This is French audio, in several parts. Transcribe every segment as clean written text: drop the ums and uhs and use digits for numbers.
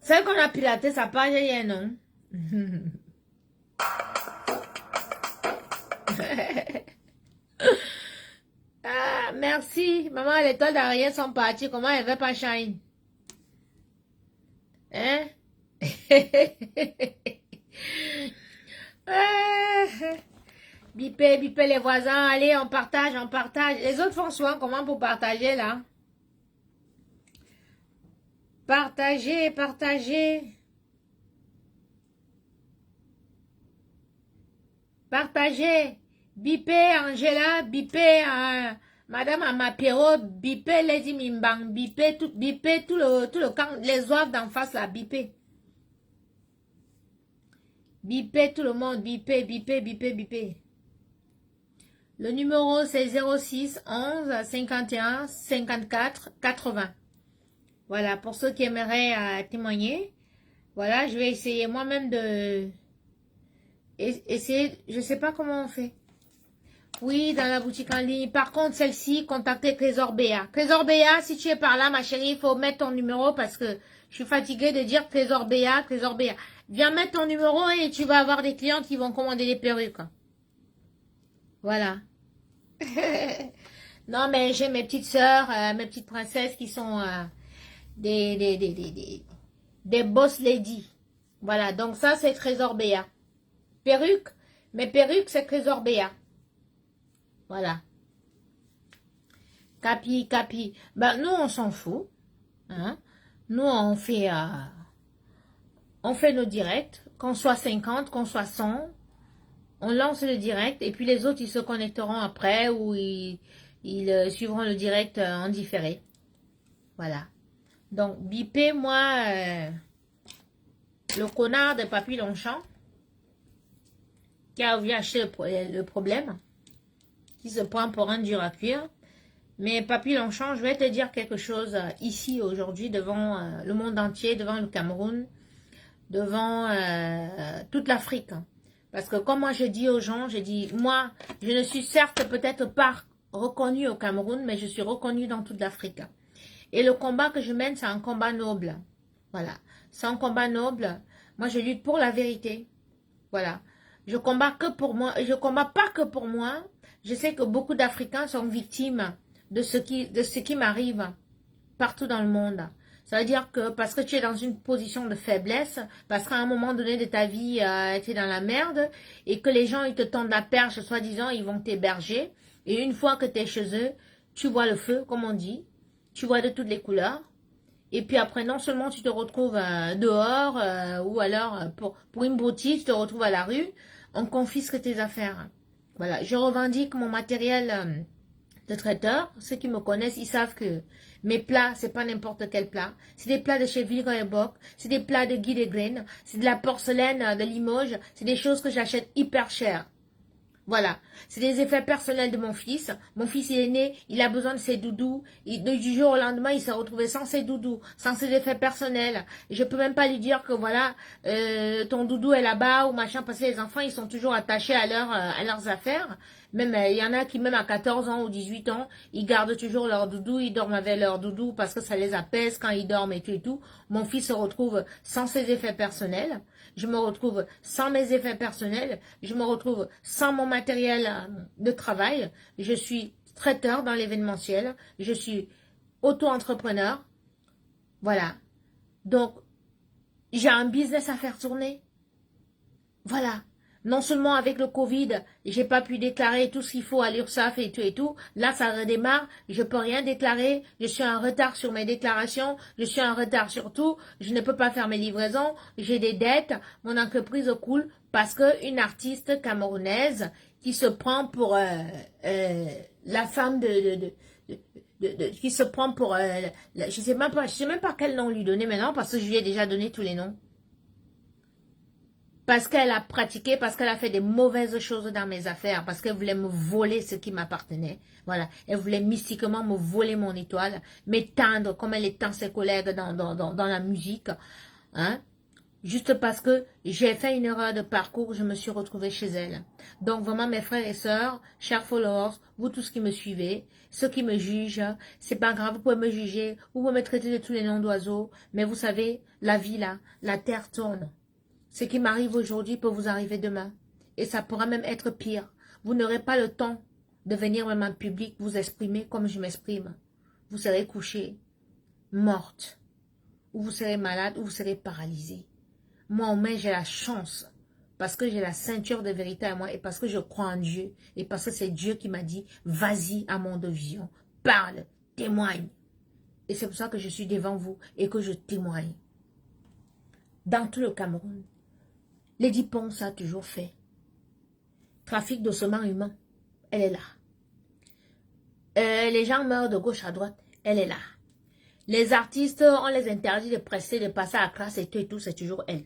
Celle qu'on a piraté sa page hier, non? Ah, merci. Maman, les toiles d'arrière sont parties. Comment elle veut pas shine? Hein? Ah, bipez, bipez les voisins. Allez, on partage, on partage. Les autres font souvent comment pour partager, là? Partagez, partagez. Partagez. Bipez Angela, bipez Madame Amapero, bipez Lady Mimbang, bipez tout le camp, les oeufs d'en face là, bipez. Bipez tout le monde, bipez, bipez, bipez, bipez. Le numéro c'est 06 11 51 54 80. Voilà, pour ceux qui aimeraient témoigner. Voilà, je vais essayer moi-même de... Essayer, je sais pas comment on fait. Oui, dans la boutique en ligne. Par contre, celle-ci, contactez Trésor Béa. Trésor Béa, si tu es par là, ma chérie, il faut mettre ton numéro parce que je suis fatiguée de dire Trésor Béa, Trésor Béa. Viens mettre ton numéro et tu vas avoir des clients qui vont commander des perruques. Voilà. Non, mais j'ai mes petites sœurs, mes petites princesses qui sont des boss lady. Voilà, donc ça, c'est Trésor Béa. Perruque, mes perruques, c'est Trésor Béa. Voilà. Capi, capi. Ben, nous, on s'en fout. Hein? Nous, on fait nos directs. Qu'on soit 50, qu'on soit 100. On lance le direct. Et puis, les autres, ils se connecteront après ou ils suivront le direct en différé. Voilà. Donc, bipez, moi, le connard de Papy Longchamp qui a voulu acheter le problème. Qui se prend pour un dur à cuire. Mais Papy Longchamp, je vais te dire quelque chose ici aujourd'hui devant le monde entier, devant le Cameroun, devant toute l'Afrique. Parce que comme moi je dis aux gens, je dis, moi, je ne suis certes peut-être pas reconnue au Cameroun, mais je suis reconnue dans toute l'Afrique. Et le combat que je mène, c'est un combat noble. Voilà. C'est un combat noble. Moi, je lutte pour la vérité. Voilà. Je combats que pour moi. Je combats pas que pour moi. Je sais que beaucoup d'Africains sont victimes de ce qui m'arrive partout dans le monde. Ça veut dire que parce que tu es dans une position de faiblesse, parce qu'à un moment donné de ta vie, tu es dans la merde, et que les gens ils te tendent la perche, soi-disant, ils vont t'héberger. Et une fois que tu es chez eux, tu vois le feu, comme on dit. Tu vois de toutes les couleurs. Et puis après, non seulement tu te retrouves dehors, ou alors pour une broutille, tu te retrouves à la rue, on confisque tes affaires. Voilà, je revendique mon matériel de traiteur. Ceux qui me connaissent, ils savent que mes plats, c'est pas n'importe quel plat. C'est des plats de chez Vigo et Bock, c'est des plats de Guy de Graine, c'est de la porcelaine de Limoges, c'est des choses que j'achète hyper cher. Voilà, c'est des effets personnels de mon fils. Mon fils il est né, il a besoin de ses doudous. Du jour au lendemain, il s'est retrouvé sans ses doudous, sans ses effets personnels. Je peux même pas lui dire que voilà, ton doudou est là-bas ou machin, parce que les enfants, ils sont toujours attachés à leurs affaires. Même il y en a qui même à 14 ans ou 18 ans, ils gardent toujours leur doudou, ils dorment avec leur doudou parce que ça les apaise quand ils dorment et tout et tout. Mon fils se retrouve sans ses effets personnels. Je me retrouve sans mes effets personnels. Je me retrouve sans mon matériel de travail. Je suis traiteur dans l'événementiel. Je suis auto-entrepreneur. Voilà. Donc, j'ai un business à faire tourner. Voilà. Non seulement avec le Covid, j'ai pas pu déclarer tout ce qu'il faut à l'URSSAF et tout et tout. Là, ça redémarre. Je peux rien déclarer. Je suis en retard sur mes déclarations. Je suis en retard sur tout. Je ne peux pas faire mes livraisons. J'ai des dettes. Mon entreprise coule parce que une artiste camerounaise qui se prend pour la femme qui se prend pour je sais même pas quel nom lui donner maintenant parce que je lui ai déjà donné tous les noms. Parce qu'elle a pratiqué, parce qu'elle a fait des mauvaises choses dans mes affaires, parce qu'elle voulait me voler ce qui m'appartenait. Voilà. Elle voulait mystiquement me voler mon étoile, m'éteindre comme elle éteint ses collègues dans la musique. Hein? Juste parce que j'ai fait une erreur de parcours, je me suis retrouvée chez elle. Donc vraiment mes frères et sœurs, chers followers, vous tous qui me suivez, ceux qui me jugent, c'est pas grave, vous pouvez me juger, vous pouvez me traiter de tous les noms d'oiseaux, mais vous savez, la vie là, la terre tourne. Ce qui m'arrive aujourd'hui peut vous arriver demain. Et ça pourra même être pire. Vous n'aurez pas le temps de venir même en public vous exprimer comme je m'exprime. Vous serez couché, morte, ou vous serez malade, ou vous serez paralysé. Moi, au moins, j'ai la chance, parce que j'ai la ceinture de vérité à moi, et parce que je crois en Dieu, et parce que c'est Dieu qui m'a dit, vas-y à mon vision, parle, témoigne. Et c'est pour ça que je suis devant vous, et que je témoigne. Dans tout le Cameroun, Lady Ponce a toujours fait. Trafic d'ossements humains, elle est là. Les gens meurent de gauche à droite, elle est là. Les artistes, on les interdit de presser, de passer à la classe et tout, c'est toujours elle.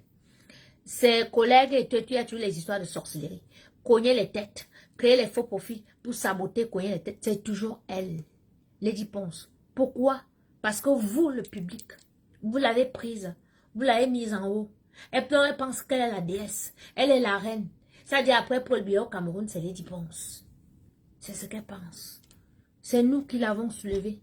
Ses collègues et tout, il y a toujours les histoires de sorcellerie. Cogner les têtes, créer les faux profits pour saboter, cogner les têtes, c'est toujours elle. Lady Ponce. Pourquoi? Parce que vous, le public, vous l'avez prise, vous l'avez mise en haut. Elle pense qu'elle est la déesse, elle est la reine. Ça dit après Paul Biya au Cameroun, c'est Lady Ponce. C'est ce qu'elle pense. C'est nous qui l'avons soulevée.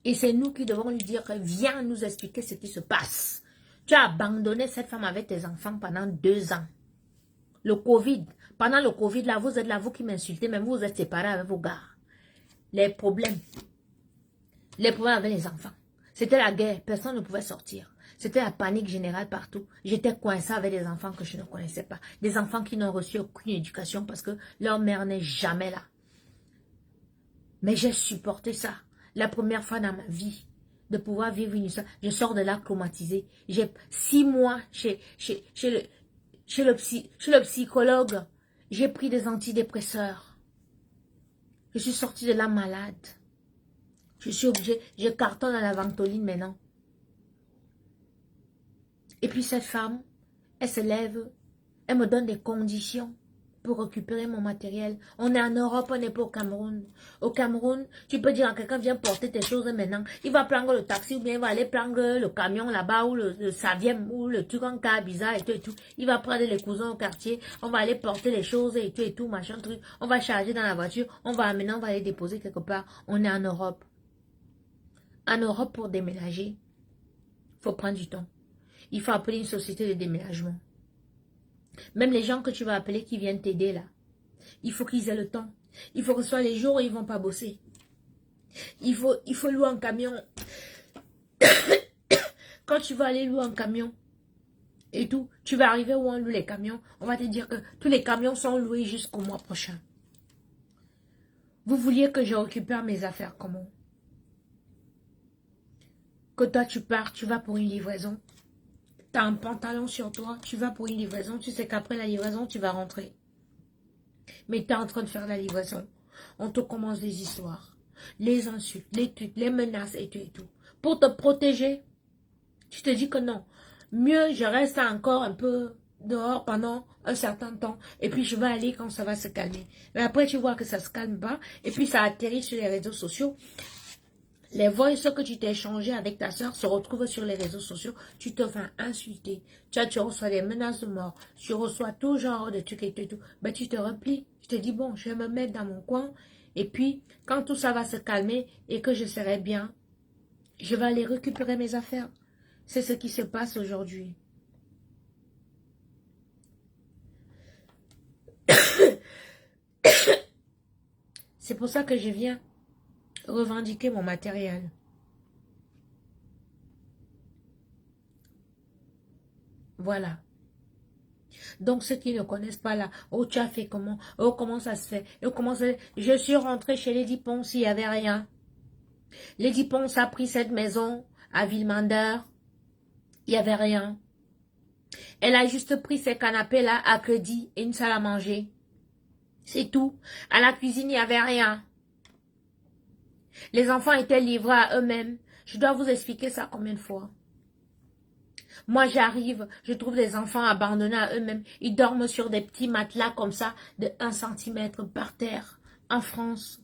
Et c'est nous qui devons lui dire, viens nous expliquer ce qui se passe. Tu as abandonné cette femme avec tes enfants pendant 2 ans. Le Covid, pendant le Covid, là, vous êtes là, vous qui m'insultez, même vous êtes séparés avec vos gars. Les problèmes avec les enfants. C'était la guerre, personne ne pouvait sortir. C'était la panique générale partout. J'étais coincée avec des enfants que je ne connaissais pas. Des enfants qui n'ont reçu aucune éducation parce que leur mère n'est jamais là. Mais j'ai supporté ça. La première fois dans ma vie, de pouvoir vivre une histoire. Je sors de là traumatisée. J'ai 6 mois chez le psychologue. J'ai pris des antidépresseurs. Je suis sortie de là malade. Je suis obligée, je cartonne à la ventoline maintenant. Et puis cette femme, elle se lève, elle me donne des conditions pour récupérer mon matériel. On est en Europe, on n'est pas au Cameroun. Au Cameroun, tu peux dire à quelqu'un, viens porter tes choses maintenant. Il va prendre le taxi ou bien il va aller prendre le camion là-bas ou le Saviem ou le truc en cas bizarre et tout et tout. Il va prendre les cousins au quartier, on va aller porter les choses et tout, machin truc. On va charger dans la voiture, on va amener, on va aller déposer quelque part. On est en Europe. En Europe, pour déménager, il faut prendre du temps. Il faut appeler une société de déménagement. Même les gens que tu vas appeler qui viennent t'aider là, il faut qu'ils aient le temps. Il faut que ce soit les jours où ils ne vont pas bosser. Il faut louer un camion. Quand tu vas aller louer un camion et tout, tu vas arriver où on loue les camions. On va te dire que tous les camions sont loués jusqu'au mois prochain. Vous vouliez que je récupère mes affaires comment? Que toi tu pars, tu vas pour une livraison. Tu as un pantalon sur toi, tu vas pour une livraison, tu sais qu'après la livraison, tu vas rentrer. Mais tu es en train de faire la livraison. On te commence des histoires, les insultes, les trucs, les menaces et tout et tout. Pour te protéger, tu te dis que non. Mieux, je reste encore un peu dehors pendant un certain temps. Et puis, je vais aller quand ça va se calmer. Mais après, tu vois que ça se calme pas. Et puis, ça atterrit sur les réseaux sociaux. Les voices que tu t'es échangées avec ta soeur se retrouvent sur les réseaux sociaux. Tu te fais insulter. Tu reçois des menaces de mort. Tu reçois tout genre de trucs et tout. Ben, tu te replies. Tu te dis, bon, je vais me mettre dans mon coin. Et puis, quand tout ça va se calmer et que je serai bien, je vais aller récupérer mes affaires. C'est ce qui se passe aujourd'hui. C'est pour ça que je viens revendiquer mon matériel. Voilà. Donc, ceux qui ne connaissent pas là, oh, tu as fait comment? Oh, comment ça se fait? Oh, comment ça... Je suis rentrée chez Lady Ponce, il n'y avait rien. Lady Ponce a pris cette maison à Villemandeur. Il n'y avait rien. Elle a juste pris ces canapés là à crédit et une salle à manger. C'est tout. À la cuisine, il n'y avait rien. Les enfants étaient livrés à eux-mêmes. Je dois vous expliquer ça combien de fois? Moi, j'arrive, je trouve des enfants abandonnés à eux-mêmes. Ils dorment sur des petits matelas comme ça, de 1 centimètre par terre, en France.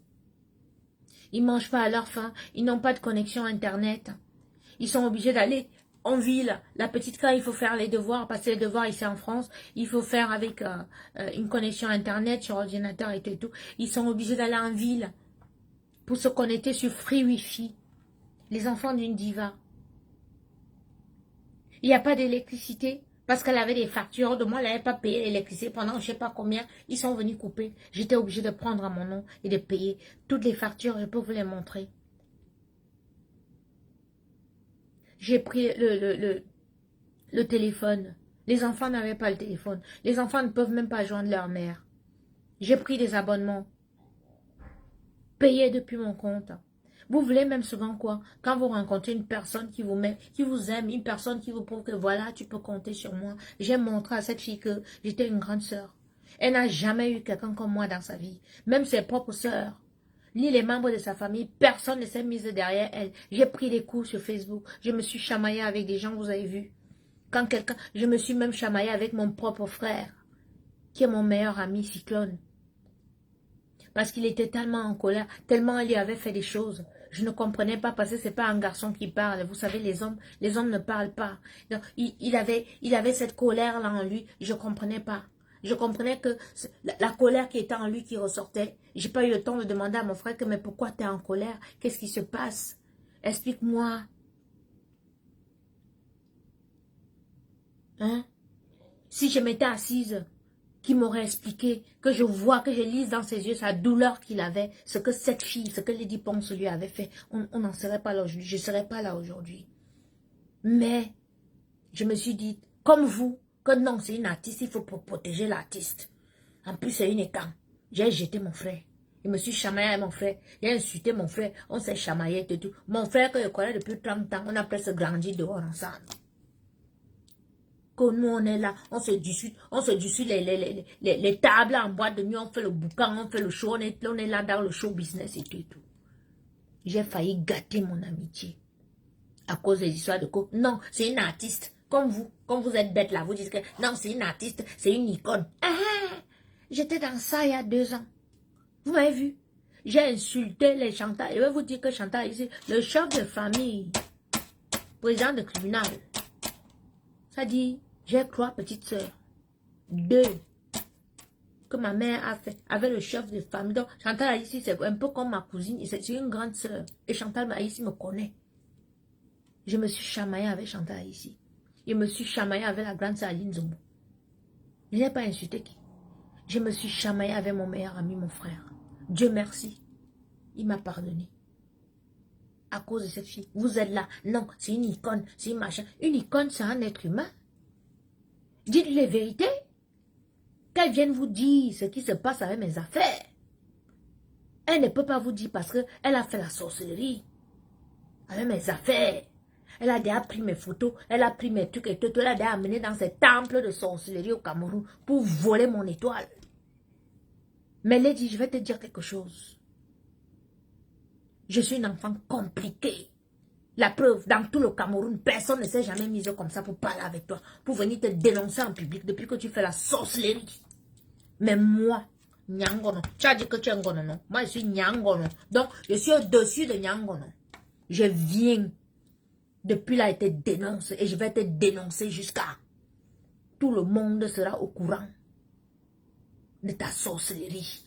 Ils ne mangent pas à leur faim. Ils n'ont pas de connexion Internet. Ils sont obligés d'aller en ville, la petite quand il faut faire les devoirs, passer les devoirs ici en France, il faut faire avec une connexion internet sur ordinateur et tout. Ils sont obligés d'aller en ville pour se connecter sur Free Wi-Fi. Les enfants d'une diva. Il n'y a pas d'électricité parce qu'elle avait des factures de moi, elle n'avait pas payé l'électricité pendant je ne sais pas combien. Ils sont venus couper. J'étais obligée de prendre à mon nom et de payer toutes les factures. Je peux vous les montrer. J'ai pris le téléphone. Les enfants n'avaient pas le téléphone. Les enfants ne peuvent même pas joindre leur mère. J'ai pris des abonnements. Payés depuis mon compte. Vous voulez même souvent quoi? Quand vous rencontrez une personne qui vous met, qui vous aime, une personne qui vous prouve que voilà, tu peux compter sur moi. J'ai montré à cette fille que j'étais une grande sœur. Elle n'a jamais eu quelqu'un comme moi dans sa vie. Même ses propres sœurs. Ni les membres de sa famille, personne ne s'est mis derrière elle. J'ai pris des cours sur Facebook. Je me suis chamaillée avec des gens, vous avez vu. Quand quelqu'un, je me suis même chamaillée avec mon propre frère, qui est mon meilleur ami Cyclone. Parce qu'il était tellement en colère, tellement il lui avait fait des choses. Je ne comprenais pas parce que c'est pas un garçon qui parle. Vous savez, les hommes ne parlent pas. Donc, il avait cette colère-là en lui. Je ne comprenais pas. Je comprenais que la colère qui était en lui qui ressortait. J'ai pas eu le temps de demander à mon frère que mais pourquoi tu es en colère? Qu'est-ce qui se passe? Explique-moi. Hein? Si je m'étais assise, qui m'aurait expliqué, que je vois, que je lise dans ses yeux sa douleur qu'il avait, ce que cette fille, ce que Lady Ponce lui avait fait, on n'en serait pas là aujourd'hui, je ne serais pas là aujourd'hui. Mais, je me suis dit, comme vous, que non, c'est une artiste, il faut protéger l'artiste. En plus, c'est une écran. J'ai jeté mon frère. Je me suis chamaillé avec mon frère. J'ai insulté mon frère. On s'est chamaillé et tout. Mon frère que je connais depuis 30 ans, on a presque grandi dehors ensemble. Que nous on est là, on se discute les tables en boîte de nuit, on fait le boucan, on fait le show, on est là dans le show business et tout. J'ai failli gâter mon amitié à cause des histoires de couple. Non, c'est une artiste, comme vous êtes bête là, vous dites que non, c'est une artiste, c'est une icône. J'étais dans ça il y a 2 ans. Vous m'avez vu? J'ai insulté les Chantal. Je vais vous dire que Chantal ici, le chef de famille, président de tribunal, ça dit, j'ai 3 petites sœurs. 2 que ma mère a fait avec le chef de famille. Donc, Chantal ici, c'est un peu comme ma cousine. C'est une grande sœur. Et Chantal ici me connaît. Je me suis chamaillée avec Chantal ici. Je me suis chamaillée avec la grande sœur Aline Zombo. Je n'ai pas insulté qui. Je me suis chamaillée avec mon meilleur ami, mon frère. Dieu merci. Il m'a pardonné. À cause de cette fille. Vous êtes là. Non, c'est une icône. C'est une machin. Une icône, c'est un être humain. Dites les vérités. Qu'elle vienne vous dire ce qui se passe avec mes affaires. Elle ne peut pas vous dire parce qu'elle a fait la sorcellerie. Avec mes affaires. Elle a déjà pris mes photos. Elle a pris mes trucs et tout. Elle a déjà amené dans ces temples de sorcellerie au Cameroun pour voler mon étoile. Mais Lady, je vais te dire quelque chose. Je suis une enfant compliquée. La preuve, dans tout le Cameroun, personne ne s'est jamais mis comme ça pour parler avec toi, pour venir te dénoncer en public depuis que tu fais la sorcellerie. Mais moi, Nyangono, tu as dit que tu es Ngono, non? Moi, je suis Nyangono. Donc, je suis au-dessus de Nyangono. Je viens. Depuis là, je te dénonce et je vais te dénoncer jusqu'à... Tout le monde sera au courant de ta sorcellerie.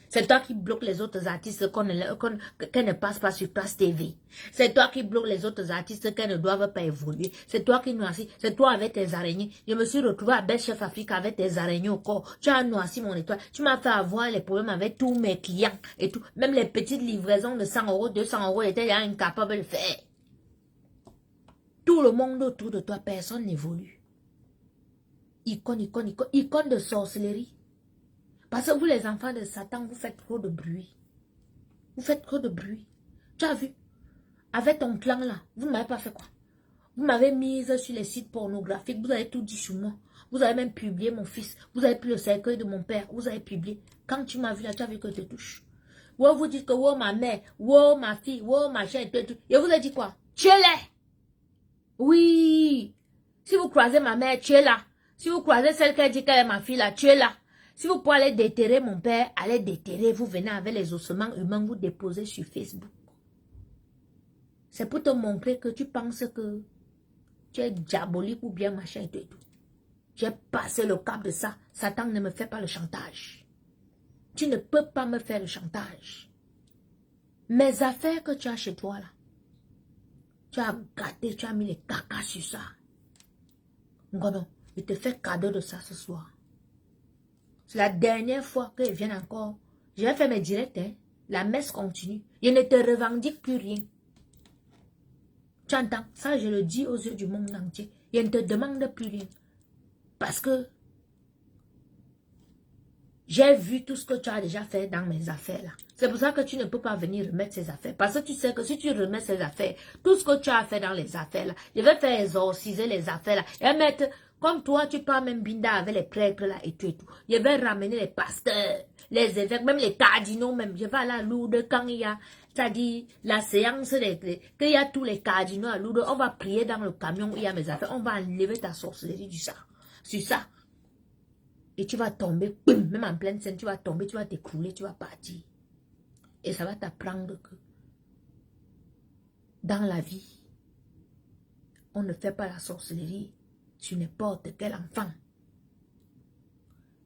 C'est toi qui bloques les autres artistes qu'elles ne passent pas sur Place TV. C'est toi qui bloques les autres artistes qu'elles ne doivent pas évoluer. C'est toi qui noircis. C'est toi avec tes araignées. Je me suis retrouvée à Belle Chef Afrique avec tes araignées au corps. Tu as noirci mon étoile. Tu m'as fait avoir les problèmes avec tous mes clients et tout. Même les petites livraisons de 100 €, 200 € étaient incapables de le faire. Tout le monde autour de toi, personne n'évolue. Icône de sorcellerie. Parce que vous, les enfants de Satan, vous faites trop de bruit. Vous faites trop de bruit. Tu as vu? Avec ton clan là, vous ne m'avez pas fait quoi? Vous m'avez mise sur les sites pornographiques. Vous avez tout dit sur moi. Vous avez même publié mon fils. Vous avez pris le cercueil de mon père. Vous avez publié. Quand tu m'as vu là, tu as vu que je te touche. Vous dites que wow, ma mère, wow, ma fille, wow, ma chaîne, tout. Et vous avez dit quoi? Tuez-les! Oui! Si vous croisez ma mère, tuez-la. Si vous croisez celle qui a dit qu'elle est ma fille là, tuez-la. Si vous pouvez aller déterrer mon père, allez déterrer, vous venez avec les ossements humains, vous déposez sur Facebook. C'est pour te montrer que tu penses que tu es diabolique ou bien machin et tout et tout. J'ai passé le cap de ça. Satan ne me fait pas le chantage. Tu ne peux pas me faire le chantage. Mes affaires que tu as chez toi là, tu as gâté, tu as mis les cacas sur ça. Ngono, je te fais cadeau de ça ce soir. C'est la dernière fois qu'ils viennent encore. Je vais faire mes directs, hein. La messe continue. Je ne te revendique plus rien. Tu entends? Ça, je le dis aux yeux du monde entier. Je ne te demande plus rien. Parce que j'ai vu tout ce que tu as déjà fait dans mes affaires là. C'est pour ça que tu ne peux pas venir remettre ces affaires. Parce que tu sais que si tu remets ces affaires, tout ce que tu as fait dans les affaires là, je vais faire exorciser les affaires là. Et mettre, comme toi, tu pars même binda avec les prêtres là et tout et tout. Je vais ramener les pasteurs, les évêques, même les cardinaux même. Je vais à la Lourdes quand il y a, c'est-à-dire la séance, qu'il y a tous les cardinaux à Lourdes. On va prier dans le camion où il y a mes affaires. On va enlever ta sorcellerie du ça. Sur ça. Et tu vas tomber, boum, même en pleine scène, tu vas tomber, tu vas t'écrouler, tu vas partir. Et ça va t'apprendre que dans la vie, on ne fait pas la sorcellerie sur n'importe quel enfant.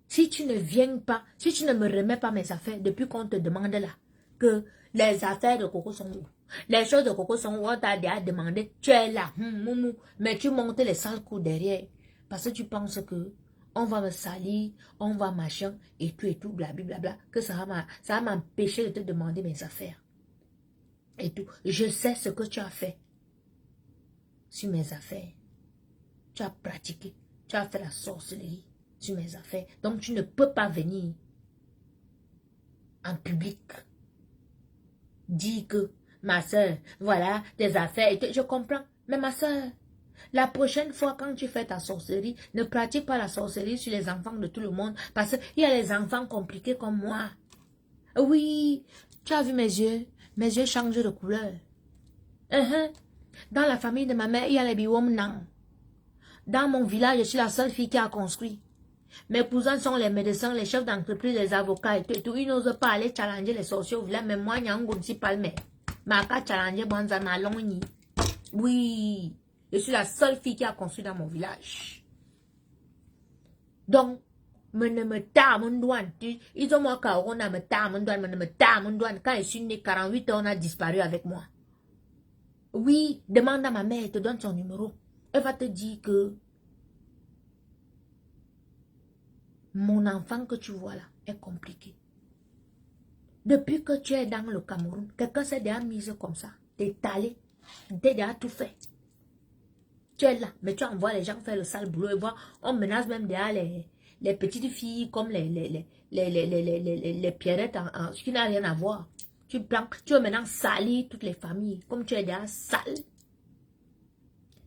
Si tu ne viens pas, si tu ne me remets pas mes affaires, depuis qu'on te demande là, que les affaires de Coco sont où? Les choses de Coco sont où? On t'a déjà demandé, tu es là, mais tu montes les sales coups derrière. Parce que tu penses que on va me salir, on va machin, et tout, blablabla, que ça va m'empêcher de te demander mes affaires. Et tout. Je sais ce que tu as fait sur mes affaires. Tu as pratiqué, tu as fait la sorcellerie sur mes affaires. Donc tu ne peux pas venir en public dire que ma soeur, voilà, tes affaires, et tout. Je comprends, mais ma soeur, la prochaine fois, quand tu fais ta sorcellerie, ne pratique pas la sorcellerie sur les enfants de tout le monde. Parce qu'il y a les enfants compliqués comme moi. Oui, tu as vu mes yeux? Mes yeux changent de couleur. Dans la famille de ma mère, il y a les biwom nan. Dans mon village, je suis la seule fille qui a construit. Mes cousins sont les médecins, les chefs d'entreprise, les avocats et tout. Ils n'osent pas aller challenger les sorciers au village. Mais moi, il y a un goût palme. Maka challenger Banzana Longni. Oui. Je suis la seule fille qui a construit dans mon village. Donc, ne me douane. Ils ont moi on a me douane. Quand je suis né, 48 ans, on a disparu avec moi. Oui, demande à ma mère, elle te donne son numéro. Elle va te dire que mon enfant que tu vois là est compliqué. Depuis que tu es dans le Cameroun, quelqu'un s'est déjà mis comme ça. T'es allé, t'es déjà tout fait. Tu es là, mais tu envoies les gens faire le sale boulot et voir, on menace même déjà les petites filles comme les pierrettes ce qui n'a rien à voir. Tu veux maintenant salir toutes les familles, comme tu es déjà sale.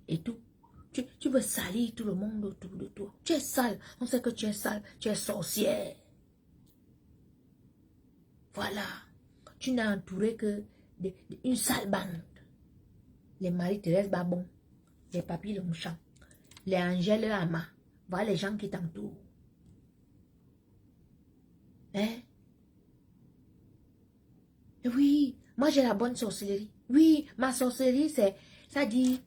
Et tout. Tu veux salir tout le monde autour de toi. Tu es sale, on sait que tu es sale, tu es sorcière. Voilà. Tu n'as entouré que une sale bande. Les Marie-Thérèse Babon, les Papy Longchamp, les Angèle Ama. Voilà les gens qui t'entourent. Hein? Oui, moi j'ai la bonne sorcellerie. Oui, ma sorcellerie, ça dit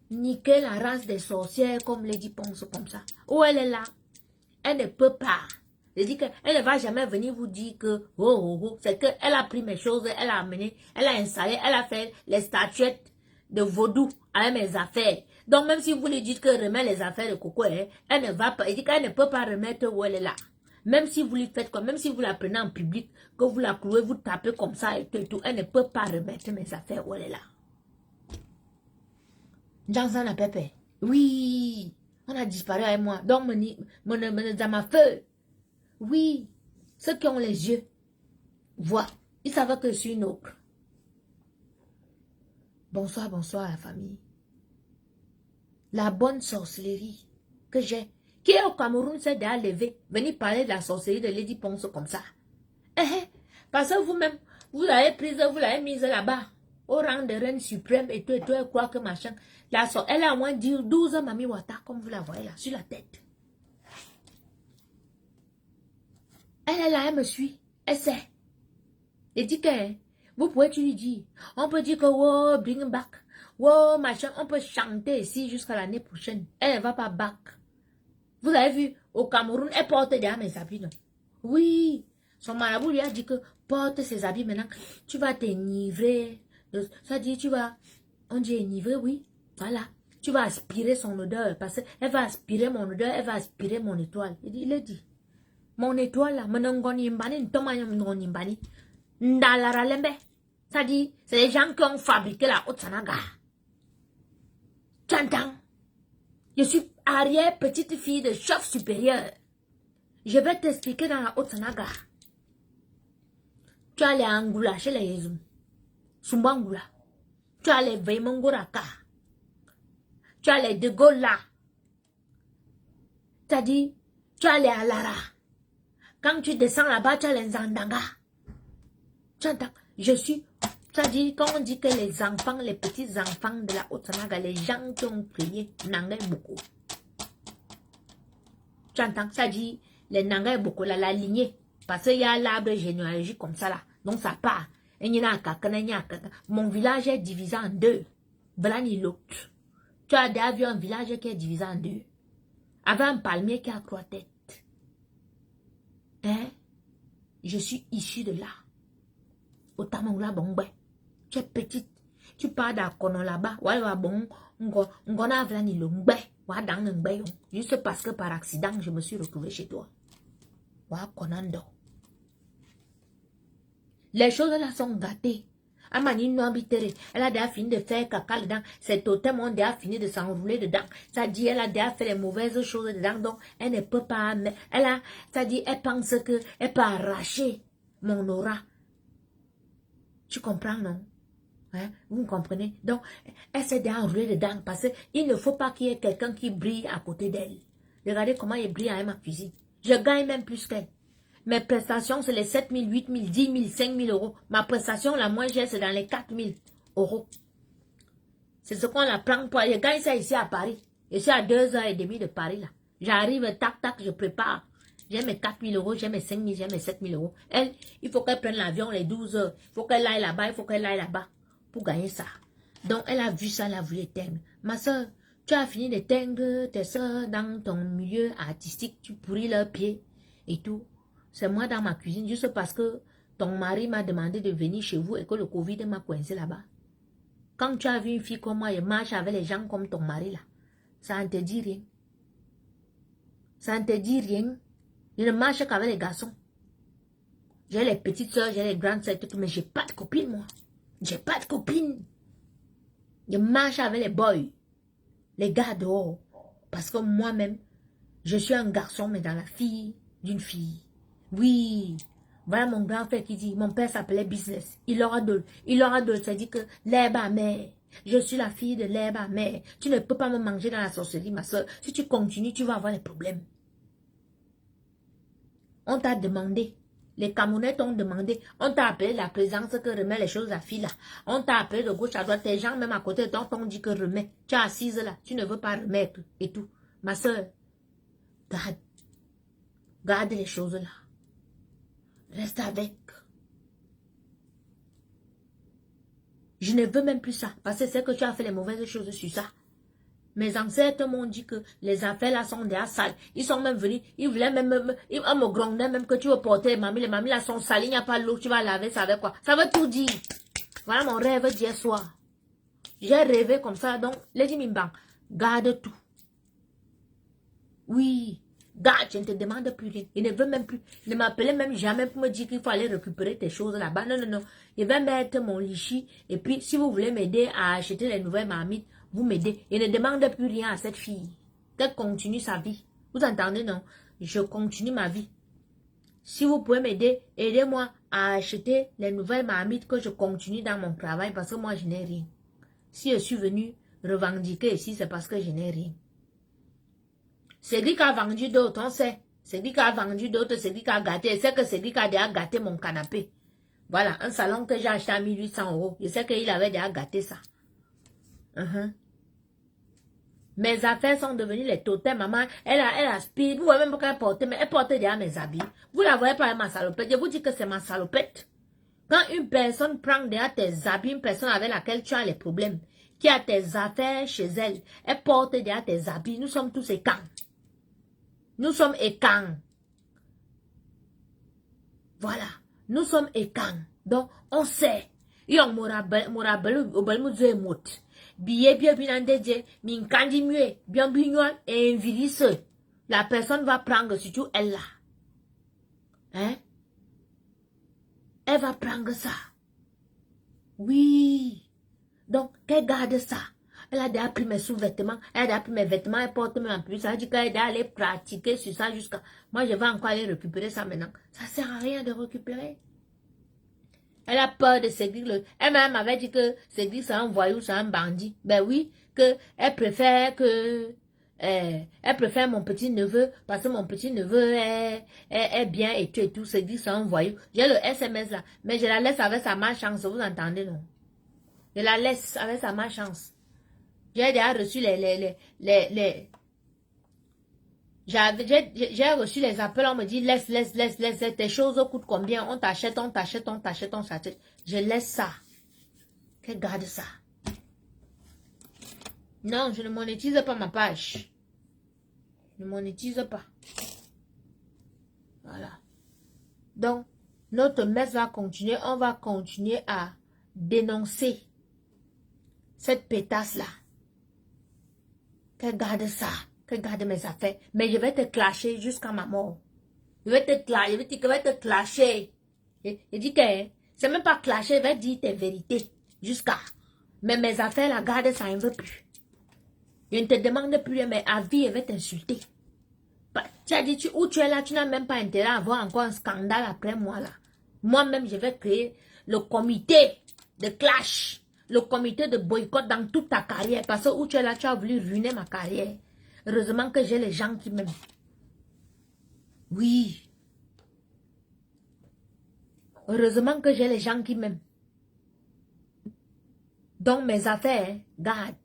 niquer la race des sorcières comme Lady Ponce comme ça. Où elle est là? Elle ne peut pas. Je dis qu'elle ne va jamais venir vous dire que c'est qu'elle a pris mes choses, elle a amené, elle a installé, elle a fait les statuettes de vaudou avec mes affaires. Donc même si vous lui dites que remet les affaires de Coco, elle ne va pas, elle dit qu'elle ne peut pas remettre où elle est là. Même si vous lui faites quoi, même si vous la prenez en public, que vous la clouez, vous tapez comme ça et tout, elle ne peut pas remettre mes affaires où elle est là. Johnson a Pépé. Oui, on a disparu avec moi. Donc, dans ma feu. Oui, ceux qui ont les yeux voient. Ils savent que je suis une ocre. Bonsoir, bonsoir à la famille. La bonne sorcellerie que j'ai, qui est au Cameroun, c'est déjà levé. Venir parler de la sorcellerie de Lady Ponce comme ça. Parce que vous-même, vous l'avez prise, vous l'avez mise là-bas. Au rang de reine suprême et tout, elle croit que machin. Elle a au moins 12 Mami Wata, comme vous la voyez là, sur la tête. Elle est là, elle me suit. Elle sait. Elle dit que, vous pouvez tu lui dire. On peut dire que, oh, bring him back. wow, machin, on peut chanter ici jusqu'à l'année prochaine. Elle ne va pas back. Vous avez vu, au Cameroun, elle porte déjà mes habits, non? Oui, son marabout lui a dit que porte ses habits maintenant. Tu vas t'enivrer. Ça dit, on dit enivrer, oui. Voilà. Tu vas aspirer son odeur parce qu'elle va aspirer mon odeur, elle va aspirer mon étoile. Il a dit, mon étoile là, ça dit, c'est les gens qui ont fabriqué la Haute-Sanaga. Tu entends? Je suis arrière petite fille de chef supérieur. Je vais t'expliquer dans la Haute-Sanaga. Tu as les Angoula chez les Yézoum. Sumbangula. Tu as les Veimongoraka. Tu as les De Gaulle là. C'est-à-dire, tu as les Alara. Quand tu descends là-bas, tu as les Zandanga. Tu entends? Je suis... C'est-à-dire, quand on dit que les enfants, les petits enfants de la Haute-Sanaga, les gens qui ont prié, Nangay beaucoup. Tu entends? C'est-à-dire, les Nangay beaucoup, la lignée. Parce qu'il y a l'arbre généalogique comme ça là. Donc ça part. Mon village est divisé en deux. Blani l'autre. Tu as déjà vu un village qui est divisé en deux. Avec un palmier qui a 3 têtes. Hein? Je suis issue de là. Au Tamangla Bongbe. Tu es petite. Tu pars d'Akono là-bas. Juste parce que par accident, je me suis retrouvée chez toi. Les choses là sont gâtées. Elle a déjà fini de faire caca dedans. Cet totem, on a déjà fini de s'enrouler dedans. Ça dit, elle a déjà fait les mauvaises choses dedans. Donc, elle ne peut pas. Ça dit, elle pense qu'elle peut arracher mon aura. Tu comprends, non? Hein? Vous me comprenez? Donc, elle s'est déjà enroulée dedans parce qu'il ne faut pas qu'il y ait quelqu'un qui brille à côté d'elle. Regardez comment elle brille à ma cuisine. Je gagne même plus qu'elle. Mes prestations, c'est les 7 000, 8 000, 10 000, 5 000 euros. Ma prestation, la moins chère, c'est dans les 4 000 euros. C'est ce qu'on la prend pour... Je gagne ça ici à Paris. Je suis à 2h30 de Paris, là. J'arrive, tac, tac, je prépare. J'ai mes 4 000 euros, j'ai mes 5 000, j'ai mes 7 000 euros. Elle, il faut qu'elle prenne l'avion les 12 heures. Il faut qu'elle aille là-bas, il faut qu'elle aille là-bas pour gagner ça. Donc, elle a vu ça, elle a voulu éteindre. Ma soeur, tu as fini d'éteindre tes soeurs dans ton milieu artistique. Tu pourris leurs pieds et tout. C'est moi dans ma cuisine, juste parce que ton mari m'a demandé de venir chez vous et que le Covid m'a coincé là-bas. Quand tu as vu une fille comme moi, elle marche avec les gens comme ton mari là. Ça ne te dit rien. Ça ne te dit rien. Je ne marche qu'avec les garçons. J'ai les petites soeurs, j'ai les grandes soeurs, mais j'ai pas de copine, moi. J'ai pas de copine. Je marche avec les boys. Les gars dehors. Parce que moi-même, je suis un garçon, mais dans la fille d'une fille. Oui, voilà mon grand frère qui dit, mon père s'appelait Business. Il aura deux, ça dit que l'herbe amère. Je suis la fille de l'herbe amère. Tu ne peux pas me manger dans la sorcellerie, ma soeur. Si tu continues, tu vas avoir des problèmes. On t'a demandé, les Camerounais t'ont demandé, on t'a appelé la présence que remet les choses à fille là. On t'a appelé de gauche à droite, tes gens même à côté de toi t'ont dit que remet. Tu es assise là, tu ne veux pas remettre et tout. Ma soeur, garde les choses là. Reste avec. Je ne veux même plus ça. Parce que c'est que tu as fait les mauvaises choses sur ça. Mes ancêtres m'ont dit que les affaires là sont déjà sales. Ils sont même venus. Ils voulaient même. Ils me grondaient même que tu veux porter les mamies. Les mamies là sont sales. Il n'y a pas l'eau. Tu vas laver ça avec quoi? Ça veut tout dire. Voilà mon rêve d'hier soir. J'ai rêvé comme ça. Donc, Lady Mimbang, garde tout. Oui. Garde, je ne te demande plus rien. Il ne veut même plus. Il ne m'appelait même jamais pour me dire qu'il faut aller récupérer tes choses là-bas. Non, non, non. Il va mettre mon lichi. Et puis, si vous voulez m'aider à acheter les nouvelles marmites, vous m'aidez. Il ne demande plus rien à cette fille. Qu'elle continue sa vie. Vous entendez, non? Je continue ma vie. Si vous pouvez m'aider, aidez-moi à acheter les nouvelles marmites que je continue dans mon travail parce que moi, je n'ai rien. Si je suis venu revendiquer ici, c'est parce que je n'ai rien. C'est lui qui a vendu d'autres, on sait. C'est lui qui a vendu d'autres, c'est lui qui a gâté. C'est que c'est lui qui a déjà gâté mon canapé. Voilà, un salon que j'ai acheté à 1800 euros. Je sais qu'il avait déjà gâté ça. Mes affaires sont devenues les totems. Maman, elle aspire. Vous voyez même pas qu'elle porte, mais elle porte déjà mes habits. Vous la voyez pas, ma salopette. Je vous dis que c'est ma salopette. Quand une personne prend déjà tes habits, une personne avec laquelle tu as les problèmes, qui a tes affaires chez elle. Elle porte déjà tes habits. Nous sommes tous écans. Nous sommes écans. Voilà. Nous sommes écans. Donc, on sait. Yon morabel obelmuzo emot. Biye bien binandedje, min kandi mue, bien bignon et invilisse. La personne va prendre surtout elle là. Hein? Elle va prendre ça. Oui. Donc, qu'elle garde ça. Elle a déjà pris mes sous-vêtements, elle a déjà pris mes vêtements, elle porte même en plus. Ça veut dire qu'elle a aller pratiquer sur ça jusqu'à... Moi, je vais encore aller récupérer ça maintenant. Ça sert à rien de récupérer. Elle a peur de Cédric. Elle-même avait dit que Cédric, c'est un voyou, c'est un bandit. Ben oui, que elle préfère mon petit-neveu, parce que mon petit-neveu est bien et tout. Cédric, c'est un voyou. J'ai le SMS là, mais je la laisse avec sa malchance, vous entendez, non? Je la laisse avec sa malchance. J'ai déjà reçu j'ai reçu les appels, on me dit laisse, tes choses coûtent combien, on t'achète. Je laisse ça. Qu'elle garde ça. Non, je ne monétise pas ma page. Je ne monétise pas. Voilà. Donc, notre messe va continuer, on va continuer à dénoncer cette pétasse-là. Qu'elle garde ça. Que garde mes affaires. Mais je vais te clasher jusqu'à ma mort. Je vais te clasher. Je dis que c'est même pas clasher, je vais dire tes vérités. Jusqu'à. Mais mes affaires, la garde, ça ne veut plus. Je ne te demande plus, mais à vie, je vais t'insulter. Tu as dit, où tu es là, tu n'as même pas intérêt à avoir encore un scandale après moi là. Moi-même, je vais créer le comité de clash. Le comité de boycott dans toute ta carrière. Parce que où tu es là, tu as voulu ruiner ma carrière. Heureusement que j'ai les gens qui m'aiment. Oui. Heureusement que j'ai les gens qui m'aiment. Donc mes affaires, garde.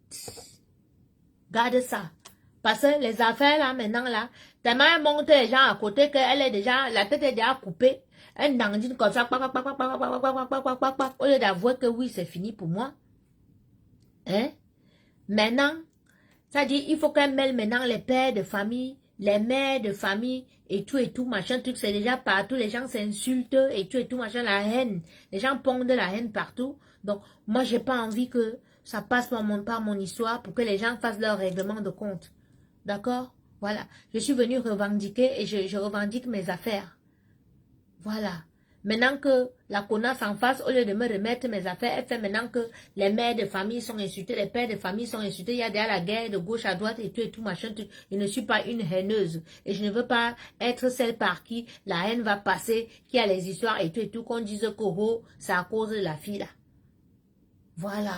Garde ça. Parce que les affaires là, maintenant là, tellement elle monte les gens à côté qu'elle est déjà, la tête est déjà coupée. Elle dandine comme ça, au lieu d'avouer que oui, c'est fini pour moi. Hein? Maintenant, ça dit, il faut qu'elle mêle maintenant les pères de famille, les mères de famille, et tout, machin, truc, c'est déjà partout, les gens s'insultent, et tout, machin, la haine. Les gens pondent la haine partout. Donc, moi, j'ai pas envie que ça passe par mon histoire pour que les gens fassent leur règlement de compte. D'accord? Voilà. Je suis venue revendiquer et je revendique mes affaires. Voilà. Maintenant que la connasse en face, au lieu de me remettre mes affaires, elle fait maintenant que les mères de famille sont insultés, les pères de famille sont insultés, il y a déjà la guerre de gauche à droite et tout, machin. Tout. Je ne suis pas une haineuse et je ne veux pas être celle par qui la haine va passer, qui a les histoires et tout, qu'on dise que oh, c'est à cause de la fille là. Voilà.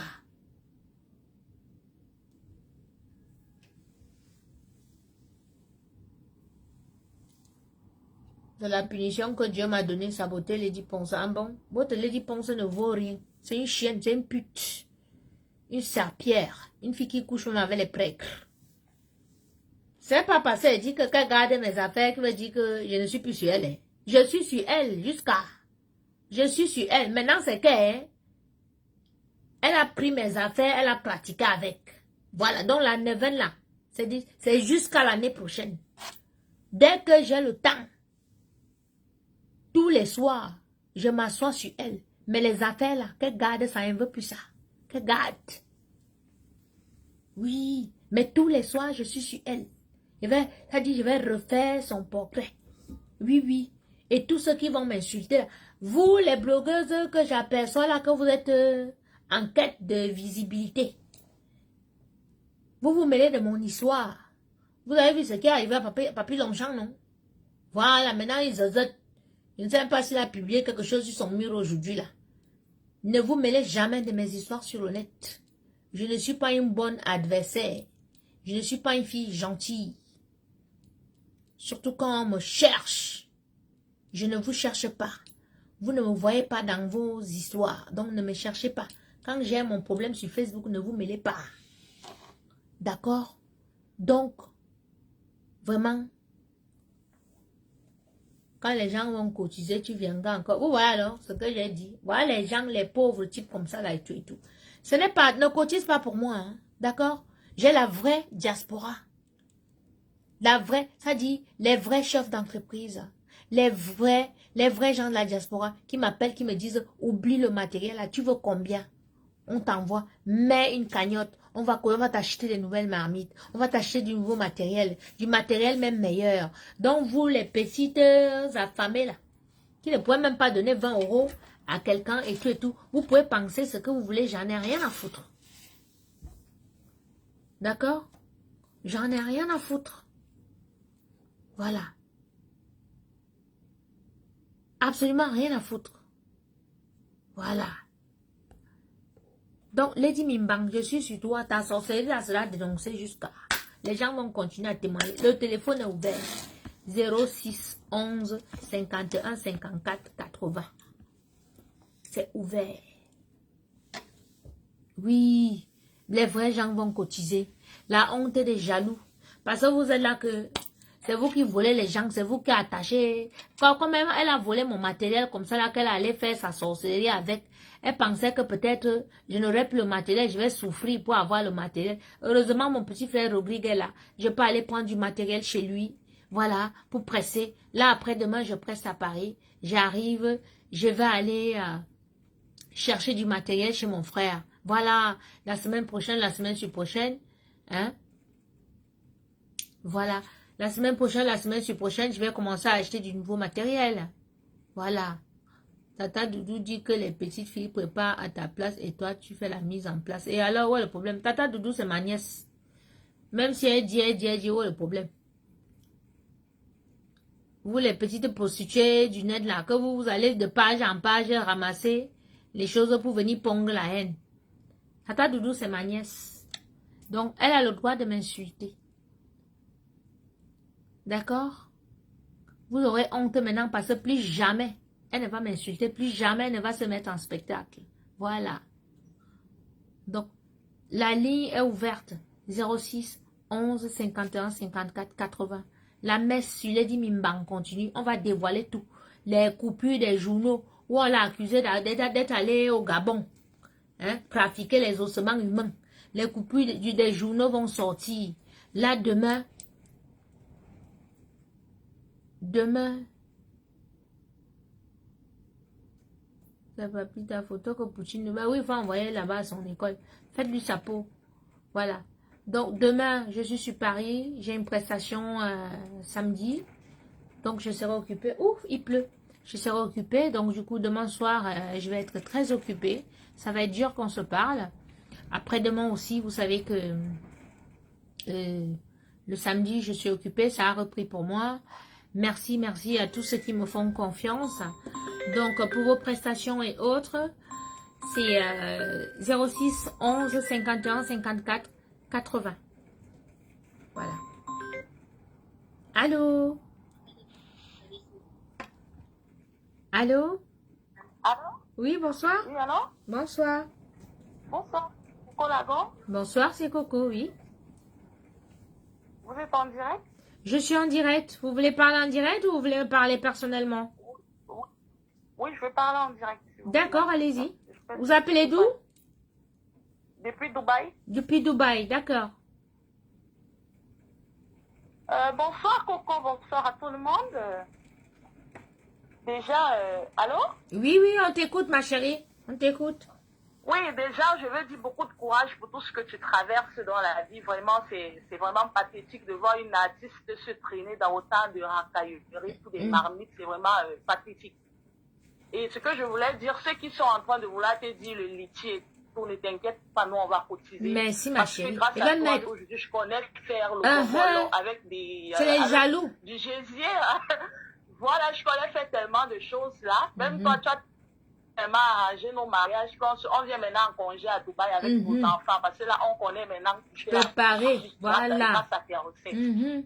De la punition que Dieu m'a donnée, saboter Lady Ponce. Ah bon? Votre Lady Ponce ne vaut rien. C'est une chienne, c'est une pute. Une serpillère. Une fille qui couche même avec les prêtres. C'est pas parce qu'elle dit que qu'elle garde mes affaires qui veut dire que je ne suis plus sur elle. Hein. Je suis sur elle jusqu'à. Je suis sur elle. Maintenant, c'est qu'elle elle a pris mes affaires, elle a pratiqué avec. Voilà. Donc, la neuvaine là, c'est jusqu'à l'année prochaine. Dès que j'ai le temps, tous les soirs, je m'assois sur elle. Mais les affaires là, qu'elle garde, ça ne veut plus ça. Qu'elle garde. Oui, mais tous les soirs, je suis sur elle. Ça dit, je vais refaire son portrait. Oui, oui. Et tous ceux qui vont m'insulter, vous, les blogueuses que j'aperçois là, que vous êtes en quête de visibilité. Vous vous mêlez de mon histoire. Vous avez vu ce qui est arrivé à Papy Longchamp, non? Voilà, maintenant ils zozotent. Je ne sais même pas s'il a publié quelque chose sur son mur aujourd'hui là. Ne vous mêlez jamais de mes histoires sur le net. Je ne suis pas une bonne adversaire. Je ne suis pas une fille gentille. Surtout quand on me cherche. Je ne vous cherche pas. Vous ne me voyez pas dans vos histoires. Donc ne me cherchez pas. Quand j'ai mon problème sur Facebook, ne vous mêlez pas. D'accord? Donc, vraiment, quand les gens vont cotiser, tu viendras encore. Vous voyez alors ce que j'ai dit. Voilà les gens, les pauvres types comme ça là et tout et tout. Ce n'est pas, ne cotise pas pour moi, hein, d'accord? J'ai la vraie diaspora. La vraie, ça dit, les vrais chefs d'entreprise, les vrais gens de la diaspora qui m'appellent, qui me disent, oublie le matériel là, tu veux combien? On t'envoie, mets une cagnotte, on va t'acheter des nouvelles marmites, on va t'acheter du nouveau matériel, du matériel même meilleur. Donc vous les petites affamées là, qui ne pouvez même pas donner 20 € à quelqu'un et tout, vous pouvez penser ce que vous voulez, j'en ai rien à foutre. D'accord? J'en ai rien à foutre. Voilà. Absolument rien à foutre. Voilà. Donc, Lady Mimbang, je suis sur toi. Ta sorcellerie là sera dénoncée jusqu'à... Les gens vont continuer à témoigner. Le téléphone est ouvert. 06 11 51 54 80. C'est ouvert. Oui. Les vrais gens vont cotiser. La honte des jaloux. Parce que vous êtes là que... C'est vous qui volez les gens, c'est vous qui attachez. Quand même, elle a volé mon matériel comme ça, là, qu'elle allait faire sa sorcellerie avec. Elle pensait que peut-être je n'aurais plus le matériel, je vais souffrir pour avoir le matériel. Heureusement, mon petit frère Rodrigue est là. Je peux aller prendre du matériel chez lui. Voilà, pour presser. Là, après-demain, je presse à Paris. J'arrive, je vais aller chercher du matériel chez mon frère. Voilà, la semaine prochaine, la semaine prochaine. Hein? Voilà. La semaine prochaine, je vais commencer à acheter du nouveau matériel. Voilà. Tata Doudou dit que les petites filles préparent à ta place et toi, tu fais la mise en place. Et alors, où est le problème? Tata Doudou, c'est ma nièce. Même si elle dit, où est le problème? Vous, les petites prostituées du net là, que vous allez de page en page ramasser les choses pour venir pondre la haine. Tata Doudou, c'est ma nièce. Donc, elle a le droit de m'insulter. D'accord? Vous aurez honte maintenant parce que plus jamais, elle ne va m'insulter, plus jamais elle ne va se mettre en spectacle. Voilà. Donc, la ligne est ouverte. 06 11 51 54 80. La messe sur Lady Mimbang continue. On va dévoiler tout. Les coupures des journaux où on l'a accusé d'être allé au Gabon. Hein, trafiquer les ossements humains. Les coupures des journaux vont sortir. Là, demain, ça va plus ta photo que Poutine. Bah oui, il faut envoyer là-bas à son école. Faites-lui sa peau. Voilà. Donc, demain, je suis sur Paris. J'ai une prestation samedi. Donc, je serai occupée. Ouf, il pleut. Je serai occupée. Donc, du coup, demain soir, je vais être très occupée. Ça va être dur qu'on se parle. Après-demain aussi, vous savez que le samedi, je suis occupée. Ça a repris pour moi. Merci à tous ceux qui me font confiance. Donc, pour vos prestations et autres, c'est 06 11 51 54 80. Voilà. Allô? Allô? Allô? Oui, bonsoir. Oui, allô? Bonsoir. Bonsoir. Coco Lagon, Bonsoir, c'est Coco, oui. vous êtes en direct? Je suis en direct. Vous voulez parler en direct ou vous voulez me parler personnellement? Oui, oui, je vais parler en direct. S'il vous plaît. D'accord, allez-y. Je peux- Vous appelez d'où? Depuis Dubaï. Depuis Dubaï, d'accord. Bonsoir Coco, bonsoir à tout le monde. Déjà, allô? Oui, on t'écoute, ma chérie. On t'écoute. Oui, déjà, je veux dire beaucoup de courage pour tout ce que tu traverses dans la vie. Vraiment, c'est vraiment pathétique de voir une artiste se traîner dans autant de racailleries pour des marmites. C'est vraiment pathétique. Et ce que je voulais dire, ceux qui sont en train de vouloir te dire le litier, ne t'inquiète pas, nous on va cotiser. Merci, ma Parce chérie. que grâce Et à ben, toi, mec. aujourd'hui, je connais faire le convoi avec des... C'est les avec jaloux. du gésier. Voilà, je connais faire tellement de choses là. Même toi, tu as tellement arrangé nos mariages. On vient maintenant en congé à Dubaï avec vos enfants. Parce que là, on connaît maintenant toucher la préparé, voilà. grâce à tes recettes.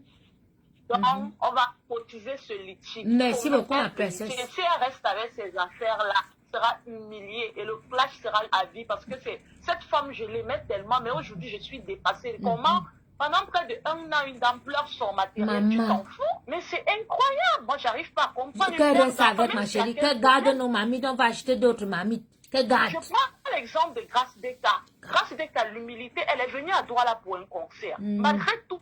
Donc, on va cotiser ce litige. Merci beaucoup, ma princesse. Si elle reste avec ces affaires-là, sera humiliée et le clash sera à vie parce que cette femme, je l'aimais tellement, mais aujourd'hui, je suis dépassée. Comment, pendant près de 1 an, une dame pleure son matériel, tu t'en fous? Mais c'est incroyable. Moi, j'arrive pas à comprendre. Qu'elle reste avec, ma chérie. Qu'elle garde nos mamites, on va acheter d'autres mamites. Qu'elle garde. Je prends l'exemple de Grace Deka. Grace Deka, l'humilité, elle est venue à Douala pour un concert. Malgré tout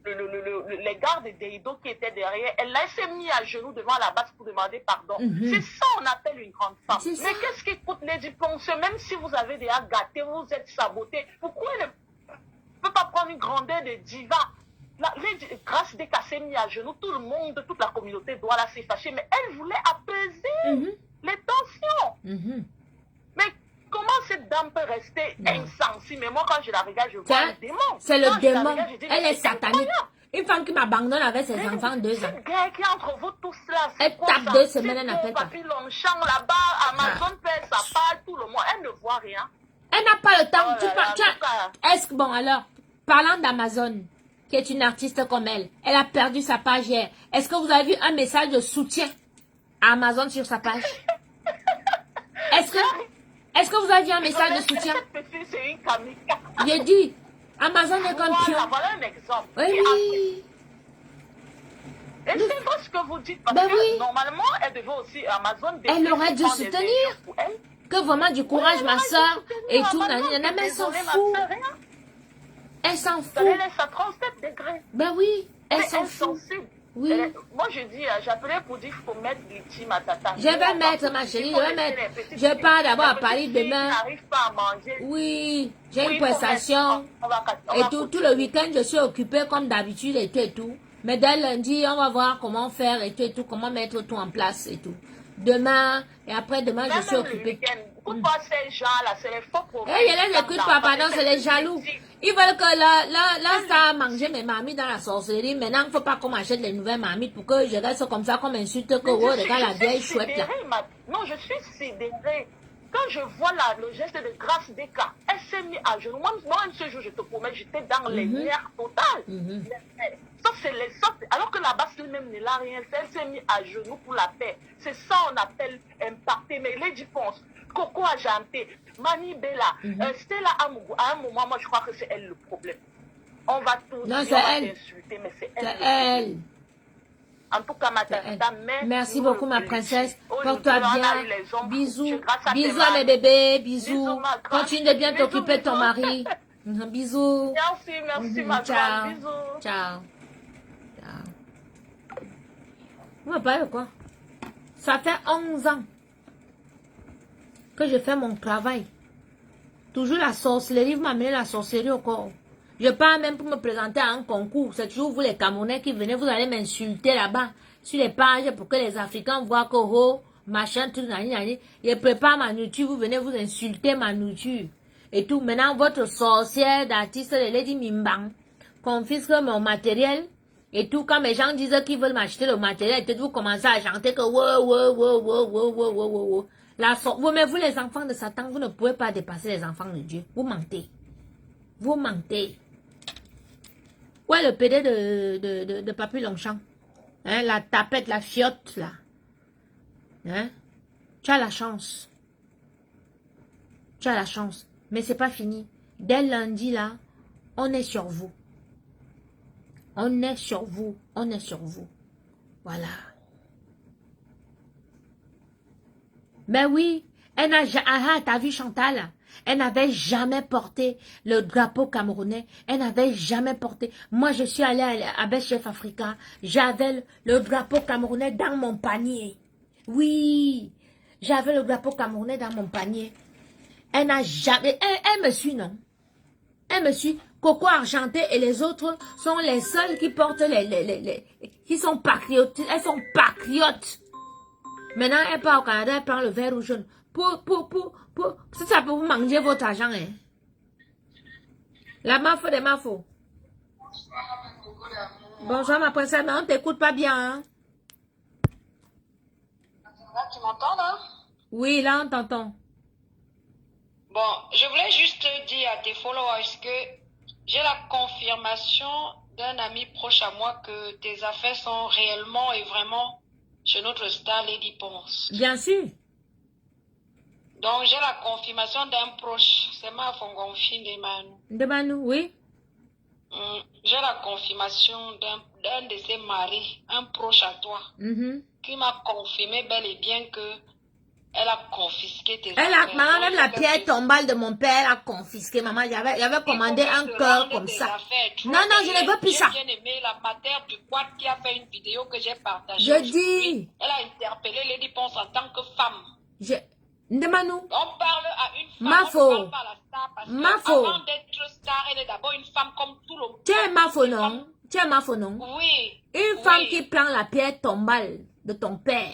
les gardes d'Eido qui étaient derrière, elle s'est mise à genoux devant la base pour demander pardon. C'est ça on appelle une grande femme. Mais qu'est-ce qui coûte les diplômes? Même si vous avez déjà gâté, vous êtes saboté, pourquoi elle ne peut pas prendre une grandeur de diva? Grâce des s'est mis à genoux, tout le monde, toute la communauté doit la s'est fâchée, mais elle voulait apaiser les tensions. Mais comment cette dame peut rester insensible? Mais moi, quand je la regarde, je vois le démon. C'est le démon. Elle est satanique. Une femme qui m'abandonne avec ses enfants 2 ans. Cette guerre qui est entre vous tous là, elle tape 2 semaines, elle n'appelle pas. Papy Longchamp là-bas, Amazon fait sa part, tout le monde, elle ne voit rien. Elle n'a pas le temps. Est-ce que, bon alors, parlant d'Amazon, qui est une artiste comme elle a perdu sa page hier. Est-ce que vous avez vu un message de soutien à Amazon sur sa page? Est-ce que vous avez vu un message de soutien? J'ai dit, Amazon est comme pion. Voilà un exemple. Oui. Et c'est vrai ce que vous dites, parce que normalement, elle devait aussi, Amazon... Elle aurait dû soutenir. Que vraiment du courage, ma soeur, et tout, mais elle s'en fout. Elle s'en fout. Elle est à 37 degrés. Ben oui, elle s'en fout. Oui. Moi, je dis, j'appelais pour dire qu'il faut mettre l'ultime à tata. Je vais mettre, ma chérie, je vais mettre. Je pars d'abord à Paris demain. Pas à manger. Oui, j'ai une prestation. Et tout le week-end, je suis occupée comme d'habitude et tout. Mais dès lundi, on va voir comment faire et tout, comment mettre tout en place et tout. Demain, et après demain, je suis occupée. Écoute pas ces gens-là, c'est les faux problèmes. Eh, je les écoute pas, pardon, c'est les jaloux. Ils veulent que là, ça a mangé mes marmites dans la sorcellerie. Maintenant, il ne faut pas qu'on m'achète les nouvelles marmites pour que je reste comme ça, comme insulte que, oh, regarde la vieille chouette là. Non, je suis sidérée. Quand je vois le geste de Grace Deka, elle s'est mise à genoux. Moi, ce jour, je te promets, j'étais dans les nerfs totales. Ça, c'est les sortes. Alors que là-bas, elle-même ne l'a rien fait. Elle s'est mise à genoux pour la paix. C'est ça on appelle impacter. Mais Lady Ponce, Coco Ajanté, Mani Bella, Stella Amougou, à un moment, moi, je crois que c'est elle le problème. On va tous insulter, mais c'est elle. En tout cas, ma tata, merci beaucoup, ma princesse. Porte-toi bien. Bisous. Bisous à mes bébés. Bisous. Continue de bien t'occuper de ton mari. Bisous. Merci, ma grande. Bisous. Ciao. Vous me parlez de quoi? Ça fait 11 ans que je fais mon travail. Toujours la sorcellerie, vous m'amenez la sorcellerie au corps. Je pars même pour me présenter à un concours. C'est toujours vous les Camerounais qui venez, vous allez m'insulter là-bas sur les pages pour que les Africains voient que oh, machin, tout, nani. Je prépare ma nourriture, vous venez vous insulter ma nourriture. Et tout. Maintenant, votre sorcière d'artiste de Lady Mimbang confisque mon matériel. Et tout, quand mes gens disent qu'ils veulent m'acheter le matériel, et vous commencez à chanter que mais vous les enfants de Satan, vous ne pouvez pas dépasser les enfants de Dieu. Vous mentez. Vous mentez. Où est le PD de Papy Longchamp? Hein, la tapette, la fiotte, là. Hein? Tu as la chance. Tu as la chance. Mais c'est pas fini. Dès lundi, là, on est sur vous. On est sur vous. On est sur vous. Voilà. Ben oui. Elle n'a jamais... t'as vu Chantal? Elle n'avait jamais porté le drapeau camerounais. Elle n'avait jamais porté. Moi, je suis allée à Best Chef Africa. J'avais le drapeau camerounais dans mon panier. Oui. J'avais le drapeau camerounais dans mon panier. Elle n'a jamais... Elle me suit, non? Elle me suit. Coco Argenté et les autres sont les seuls qui portent qui sont patriotes. Elles sont patriotes. Maintenant, elle part au Canada, elle prend le vert ou jaune. C'est ça pour vous manger votre argent, hein. La mafo des mafos. Bonsoir, ma princesse, mais on t'écoute pas bien, hein. Là, tu m'entends, là? Oui, là, on t'entend. Bon, je voulais juste dire à tes followers que j'ai la confirmation d'un ami proche à moi que tes affaires sont réellement et vraiment chez notre star Lady Ponce. Bien sûr. Donc, j'ai la confirmation d'un proche. C'est ma fongonfine de Manu. De Manu, oui. J'ai la confirmation d'un de ses maris, un proche à toi, qui m'a confirmé bel et bien que Elle a confisqué tes Elle a, affaires. maman, Donc, même il la faut que pierre tu- tombale de mon père, elle a confisqué. Maman, j'avais commandé il faut un que tu cœur rendes comme tes ça. affaires. Tu Non, vois non, que je ne veux plus j'ai ça. bien aimé la mater du quad qui a fait une vidéo que j'ai partagée Je aujourd'hui. dis, Elle a interpellé Lady Ponce en tant que femme. Ndemanou, On parle à une femme, Ma on faux. ne parle pas à la star parce Ma que faux. avant d'être star, elle est d'abord une femme comme tout le monde. tu es ma faux non? Tu es ma faux non? Oui. Une femme qui prend la pierre tombale de ton père,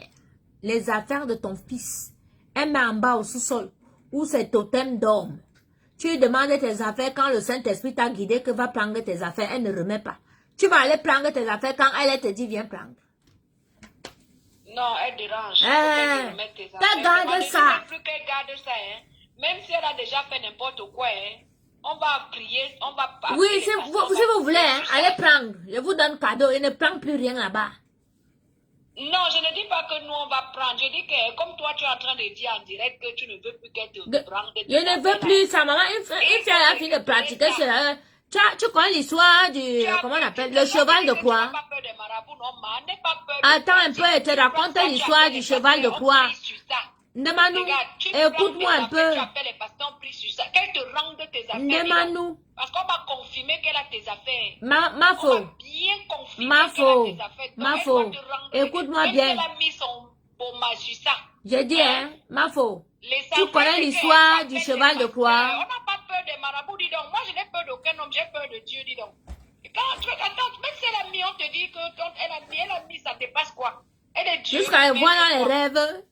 les affaires de ton fils, elle met en bas au sous-sol, où c'est totem d'homme. Tu lui demandes tes affaires quand le Saint-Esprit t'a guidé que va prendre tes affaires, elle ne remet pas. Tu vas aller prendre tes affaires quand elle te dit viens prendre. Non, elle dérange. Eh, Faut qu'elle remette tes t'as affaires. gardé On ne dit ça. même plus qu'elle garde ça. Hein. Même si elle a déjà fait n'importe quoi, hein, on va crier, on va pas. Oui, si vous voulez, hein, allez prendre. Je vous donne cadeau et ne prends plus rien là-bas. Non, je ne dis pas que nous on va prendre. Je dis que comme toi tu es en train de dire en direct que tu ne veux plus qu'elle te prenne. Je ne veux plus ça, maman. Une fois elle a fini de pratiquer cela. Tu connais l'histoire du, comment on appelle, le cheval de croix. Attends un peu, je te raconte l'histoire du cheval de croix. Ndemanou, écoute-moi un peu. Ndemanou. Parce qu'on va confirmer qu'elle a tes affaires. Ma faux. On va bien confirmer Ma qu'elle a faux. tes affaires. Donc, Ma elle faux. doit te rendre- Écoute-moi Même bien. si elle a mis son baume sur ça. J'ai dit, hein, ma faux. Les Tu affaires connais que l'histoire elle du s'appelle cheval les de croix? pasteurs. On n'a pas peur des marabouts, dis donc. Moi, je n'ai peur d'aucun homme, j'ai peur de Dieu, dis donc. Et quand un truc, attends, même si elle a mis, on te dit que quand elle a mis, ça te passe quoi? Elle est Dieu. Jusqu'à le mais voir dans c'est les quoi? rêves.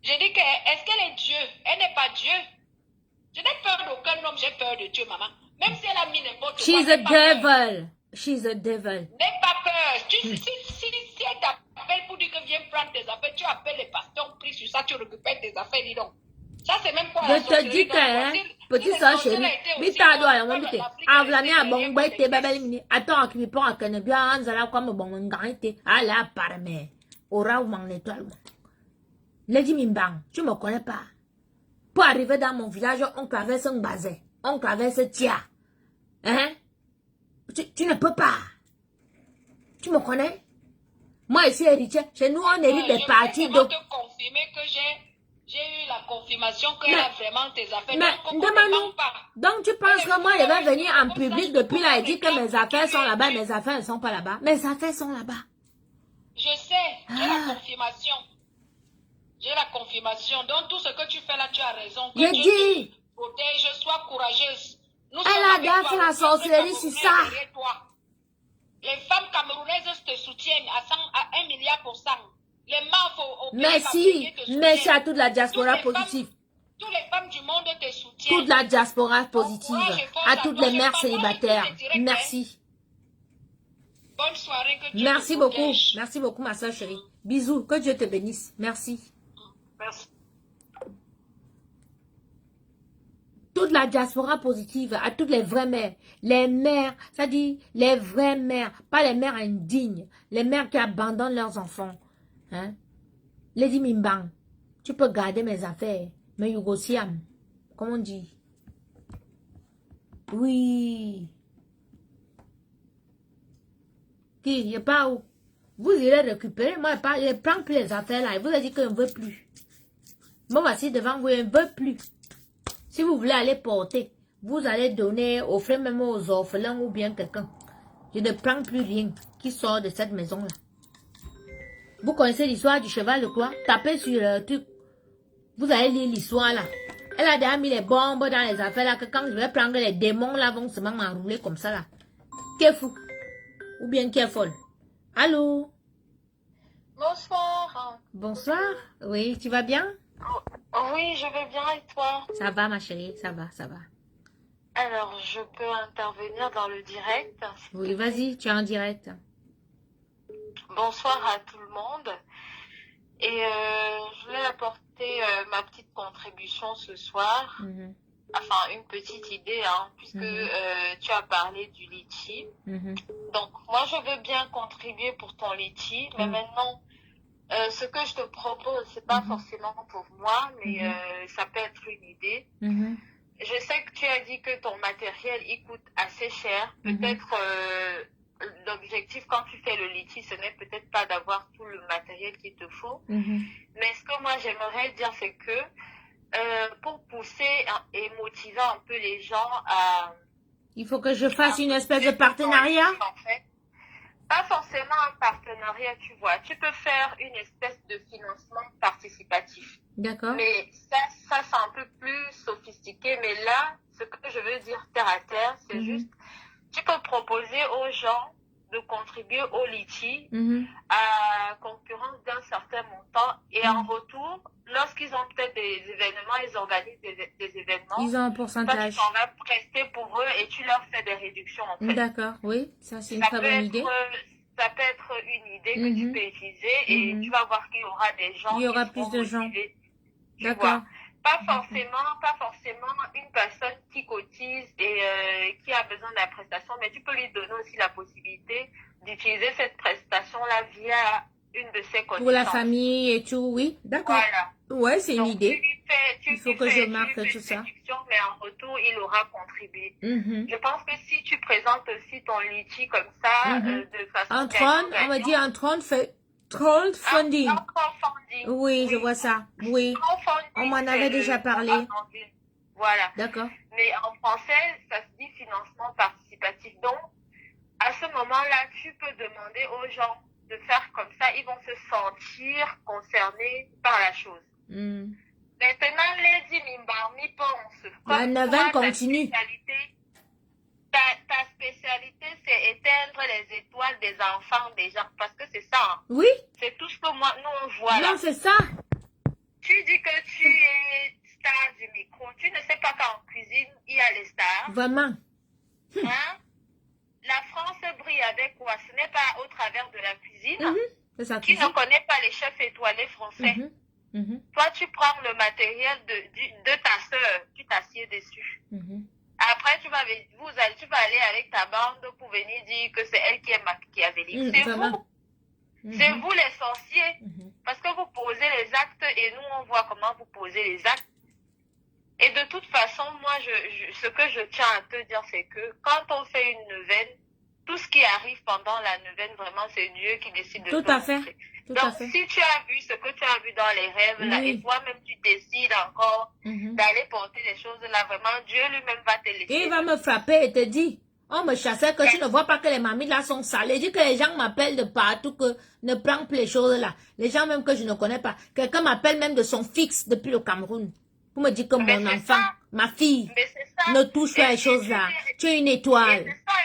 Je dis que, est-ce qu'elle est Dieu? Elle n'est pas Dieu. Je n'ai peur d'aucun homme, j'ai peur de Dieu, maman. Même si elle a mis n'importe quoi. She's a n'aie pas peur. devil. She's a devil. N'aie pas peur. Si elle t'appelle pour dire que viens prendre tes affaires, tu appelles les pasteurs, prie sur ça, tu récupères tes affaires, dis donc. Ça, c'est même pas la Je te sorcellerie. dis que, Donc, hein, si petite les soeur sorcières chérie, étaient aussi bita do bonnes, ala mo comme bite. l'Afrique, Avlani elle a bon était boy te derrière babali mini. Attends akimi pon akene bia anzala kwa mo bon ngante. Ala parme. Ora ou mang l'étoile. Lady Mimbang, tu me connais pas. Pour arriver dans mon village, on traverse un bazin. On traverse Tia. Hein? Tu ne peux pas. Tu me connais? Moi ici héritier, chez nous on hérite des parties de... de... Je te confirmer que j'ai eu la confirmation qu'elle a vraiment tes affaires. Mais, Donc, on ne ment pas. donc tu penses que moi je vais venir en public depuis là et dire que mes affaires sont là-bas, mes affaires ne sont pas là-bas. Mes affaires sont là-bas. Je sais, j'ai la confirmation. J'ai la confirmation. Donc tout ce que tu fais là, tu as raison. Que Je Dieu dis, te protège, sois courageuse. Nous elle sommes a avec déjà toi. fait la Le peuple sorcellerie, c'est camerounais ça. est derrière toi. Les femmes camerounaises te soutiennent à 1 milliard %. Les meufs au pays Merci, africain te soutiennent. merci à toute la diaspora Toutes les positive. Toutes les femmes du monde te soutiennent. Toute la diaspora positive. courage et force À à toutes toi, les je mères parle, célibataires. moi, je te dirais que- Merci. Bonne soirée, que Dieu Merci te beaucoup. protège. Merci beaucoup ma soeur chérie. Bisous. Que Dieu te bénisse. Merci. Merci. Toute la diaspora positive, à toutes les vraies mères. Les mères, ça dit les vraies mères, pas les mères indignes, les mères qui abandonnent leurs enfants. Hein? Lady Mimbang, tu peux garder mes affaires, mais Yugosiam, comment on dit? Oui. Qui, je pas où? Vous irez récupérer, moi je ne prends plus les affaires là, et vous avez dit que je ne veux plus. Moi voici devant vous, je ne veux plus. Si vous voulez aller porter, vous allez donner, offrir même aux orphelins ou bien quelqu'un. Je ne prends plus rien qui sort de cette maison-là. Vous connaissez l'histoire du cheval de quoi? Tapez sur le truc. Vous allez lire l'histoire là. Elle a déjà mis les bombes dans les affaires là, que quand je vais prendre les démons là, vont seulement m'enrouler comme ça là. Qui est fou? Ou bien qui est folle? Allô? Bonsoir. Bonsoir. Oui, tu vas bien? Oui, je vais bien et toi? Ça va ma chérie, ça va, ça va. Alors, je peux intervenir dans le direct. Oui, vas-y, tu es en direct. Bonsoir à tout le monde. Et je voulais apporter ma petite contribution ce soir. Mhm, Enfin, une petite idée, hein, puisque Mhm. tu as parlé du litchi. mhm, Donc, moi, je veux bien contribuer pour ton litchi, mais Mhm. maintenant, ce que je te propose, c'est pas Mhm. forcément pour moi, mais Mhm. ça peut être une idée. mhm, Je sais que tu as dit que ton matériel, il coûte assez cher. Mhm. Peut-être l'objectif quand tu fais le litchi, ce n'est peut-être pas d'avoir tout le matériel qu'il te faut. Mais ce que moi j'aimerais dire, c'est que pour pousser et motiver un peu les gens à... Il faut que je fasse une espèce de partenariat. En fait, pas forcément un partenariat, tu vois. Tu peux faire une espèce de financement participatif. D'accord. Mais ça c'est un peu plus sophistiqué. Mais là, ce que je veux dire terre à terre, c'est juste, tu peux proposer aux gens de contribuer au litchi à concurrence d'un certain montant. Et en retour, lorsqu'ils ont peut-être des événements, ils organisent des événements. Ils ont un Toi, pourcentage. tu t'en vas prester pour eux et tu leur fais des réductions, en fait. D'accord, oui, ça c'est une très bonne idée. Ça peut être une idée que tu peux utiliser et tu vas voir qu'il y aura des gens Il y aura qui plus seront de gens. motivés. Tu D'accord. vois. Pas forcément une personne qui cotise et qui a besoin de la prestation, mais tu peux lui donner aussi la possibilité d'utiliser cette prestation-là via une de ses connaissances. Pour la famille et tout, oui, d'accord. Voilà. Ouais, c'est une Donc, idée. tu Il faut lui que fais- je tu marque lui fais tout ça. une réduction, mais en retour, il aura contribué. Mhm. Je pense que si tu présentes aussi ton litchi comme ça, de façon En Tron, on va dire en Tron crowdfunding. Un crowdfunding. Oui, je vois ça. Oui, Crowdfunding, on m'en c'est avait le déjà mot parlé. en anglais. Voilà. D'accord. Mais en français, ça se dit financement participatif. Donc, à ce moment-là, tu peux demander aux gens de faire comme ça. Ils vont se sentir concernés par la chose. Maintenant, Lady Mimbarmi pense. La nouvelle continue. Ta spécialité, c'est éteindre les étoiles des enfants déjà. Parce que c'est ça. Hein. Oui. C'est tout ce que nous, on voit là. Non, c'est ça. Tu dis que tu es star du micro. Tu ne sais pas qu'en cuisine, il y a les stars. Vraiment. Hein? La France brille avec quoi? Ce n'est pas au travers de la cuisine. C'est ça. Qui ne connaît pas les chefs étoilés français. Toi, tu prends le matériel de ta sœur, tu t'assieds dessus. Après, tu vas aller avec ta bande pour venir dire que c'est elle qui est machiavélique. C'est vous. C'est vous les sorciers. Parce que vous posez les actes et nous, on voit comment vous posez les actes. Et de toute façon, moi, ce que je tiens à te dire, c'est que quand on fait une neuvaine, tout ce qui arrive pendant la neuvaine, vraiment, c'est Dieu qui décide de tout tout à fait. montrer. Tout Donc, à fait. si tu as vu ce que tu as vu dans les rêves, là, Oui. et toi-même, tu décides encore d'aller porter les choses là, vraiment, Dieu lui-même va te laisser. Et il va me frapper et te dire, on me chassait que tu ne vois pas que les mamies là sont sales. Il dit que les gens m'appellent de partout, que ne prends plus les choses là. Les gens même que je ne connais pas. Quelqu'un m'appelle même de son fixe depuis le Cameroun. Pour me dire que Mais mon c'est enfant, ça. ma fille, Mais c'est ça. ne touche pas les choses là. Tu es une étoile. Et c'est ça.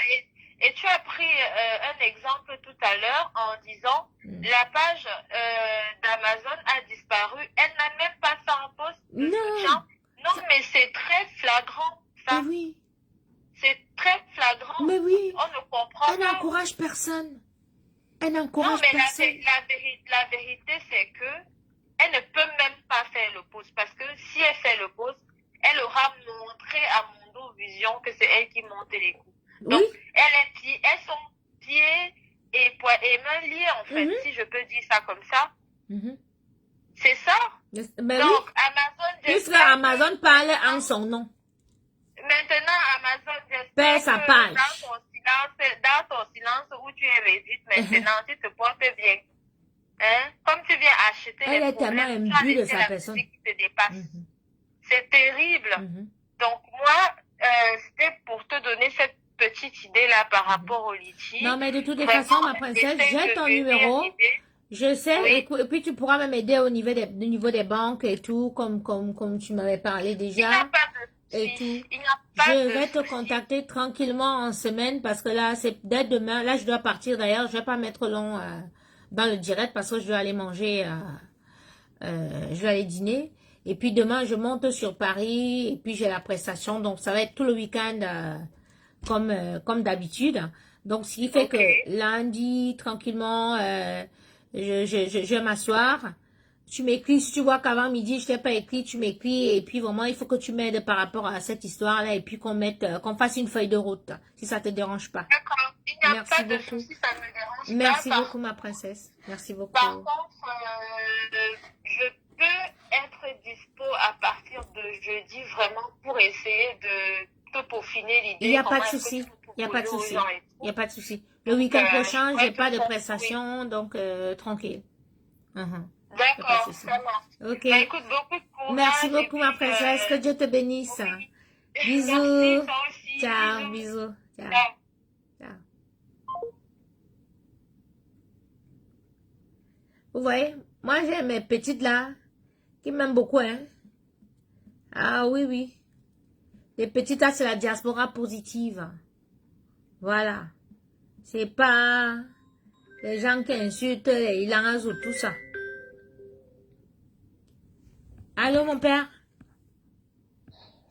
Et tu as pris un exemple tout à l'heure en disant la page d'Amazon a disparu. Elle n'a même pas fait un post de soutien. Non, mais c'est très flagrant, ça. Mais oui. C'est très flagrant. Mais oui. On ne comprend Elle pas. n'encourage personne. Elle Non, n'encourage mais personne. la vérité, c'est que elle ne peut même pas faire le post. Parce que si elle fait le post, elle aura montré à Mondo Vision que c'est elle qui monte les coups. Donc, Oui. elles sont pieds et mains liés, en fait, si je peux dire ça comme ça. C'est ça. Mais Donc, oui. Amazon, Puisque Amazon parle en son nom. Maintenant, Amazon, Paie j'espère sa que page. dans ton silence où tu es réduite maintenant, tu te portes bien. Hein? Comme tu viens acheter Elle les est tellement problèmes, tu as imbue de laissé sa la personne. musique qui te dépasse. C'est terrible. Donc, moi, c'était pour te donner cette petite idée-là par rapport au litchi. Non, mais de toutes les Vraiment, façons, ma princesse, j'essaie j'ai de ton venir numéro. aider. Je sais, Oui. et puis tu pourras même m'aider au niveau des banques et tout, comme tu m'avais parlé Il n'y a déjà. pas de Et souci. tout. Il n'y a pas Je de vais te souci. contacter tranquillement en semaine parce que là, c'est dès demain. Là, je dois partir d'ailleurs. Je vais pas mettre long dans le direct parce que je dois aller manger, je vais aller dîner. Et puis demain, je monte sur Paris et puis j'ai la prestation. Donc, ça va être tout le week-end comme d'habitude. Donc, ce qui fait Ok. que lundi, tranquillement, je vais m'asseoir. Tu m'écris, si tu vois qu'avant midi, je t'ai pas écrit, tu m'écris. Et puis, vraiment, il faut que tu m'aides par rapport à cette histoire-là. Et puis, qu'on fasse une feuille de route, si ça te dérange pas. D'accord. Il n'y a Merci pas de beaucoup. souci, ça ne me dérange Merci pas. beaucoup, ma princesse. Merci beaucoup. Par contre, je peux être dispo à partir de jeudi vraiment pour essayer de te peaufiner l'idée. Il n'y a pas de Comment est-ce que souci. tu Il n'y a pas de aux souci. gens et Il n'y a tout. pas de souci. Le Donc, week-end je prochain, pourrais j'ai te pas de faire- prestation, donc tranquille. Mhm. Y a pas de D'accord, souci. ça marche. Ok. Bah, écoute, beaucoup de courage. Merci et beaucoup, ma puis, princesse. Que Dieu te bénisse. oui. Bisous. Merci, toi aussi. Ciao, Bisous. bisous. Ciao. Ciao. Ciao. Vous voyez, moi j'ai mes petites là qui m'aiment beaucoup, hein. Ah oui, oui. Les petites là, c'est la diaspora positive. Voilà. C'est pas les gens qui insultent les Ilangas ou tout ça. Allô, mon père?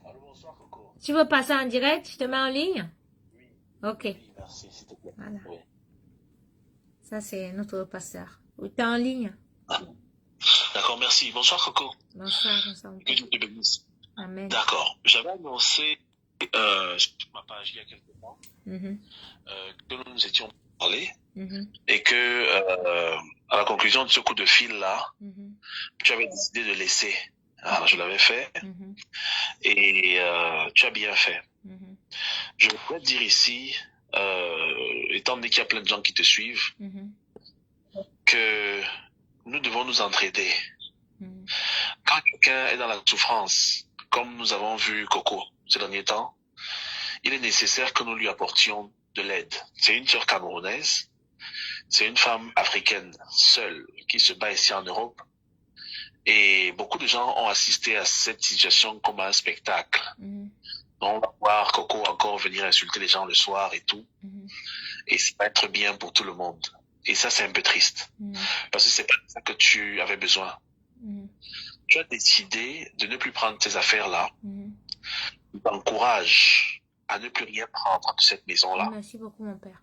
Allô, bonsoir, Coco. Tu veux passer en direct? Je te mets en ligne? Oui, Ok. oui, merci, s'il te plaît. Voilà. Oui. Ça, c'est notre pasteur. Oui, t'es en ligne? D'accord, merci. Bonsoir, Coco. Bonsoir, bonsoir. Mon Que père. Dieu te bénisse. Amen. D'accord. J'avais annoncé sur ma page il y a quelques mois Mhm, que nous nous étions parlé mhm, et que à la conclusion de ce coup de fil-là, mhm, tu avais décidé de laisser. Alors, je l'avais fait mhm, et tu as bien fait. mhm, Je voudrais te dire ici, étant donné qu'il y a plein de gens qui te suivent, mhm, que nous devons nous entraider. mhm. Quand quelqu'un est dans la souffrance, comme nous avons vu Coco ces derniers temps, il est nécessaire que nous lui apportions de l'aide. C'est une sœur camerounaise, c'est une femme africaine seule qui se bat ici en Europe. Et beaucoup de gens ont assisté à cette situation comme à un spectacle. Mhm, On va voir Coco encore venir insulter les gens le soir et tout. mhm, Et ça va être bien pour tout le monde. Et ça, c'est un peu triste. mhm, Parce que c'est pas ça que tu avais besoin. mhm, Tu as décidé de ne plus prendre ces affaires-là. mhm. T'encourage à ne plus rien prendre de cette maison-là. Merci beaucoup, mon père.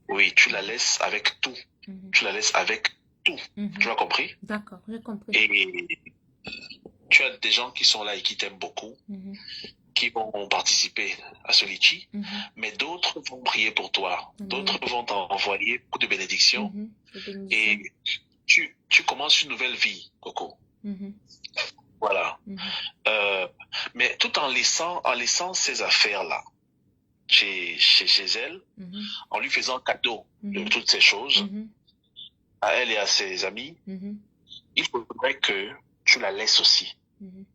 Oui, tu la laisses avec tout. Mhm, Tu la laisses avec tout. mhm. Tu as compris? D'accord, j'ai compris. Et tu as des gens qui sont là et qui t'aiment beaucoup, Mhm, qui vont participer à ce litchi, mhm, mais d'autres vont prier pour toi. Amen. D'autres vont t'envoyer beaucoup de bénédictions. mhm. Je bénis. Et tu commences une nouvelle vie, Coco. Mhm, Voilà. mhm, Mais tout en laissant ces affaires-là chez elle, mhm, en lui faisant cadeau de mhm, toutes ces choses, mhm, à elle et à ses amis, mhm, il faudrait que tu la laisses aussi. mhm.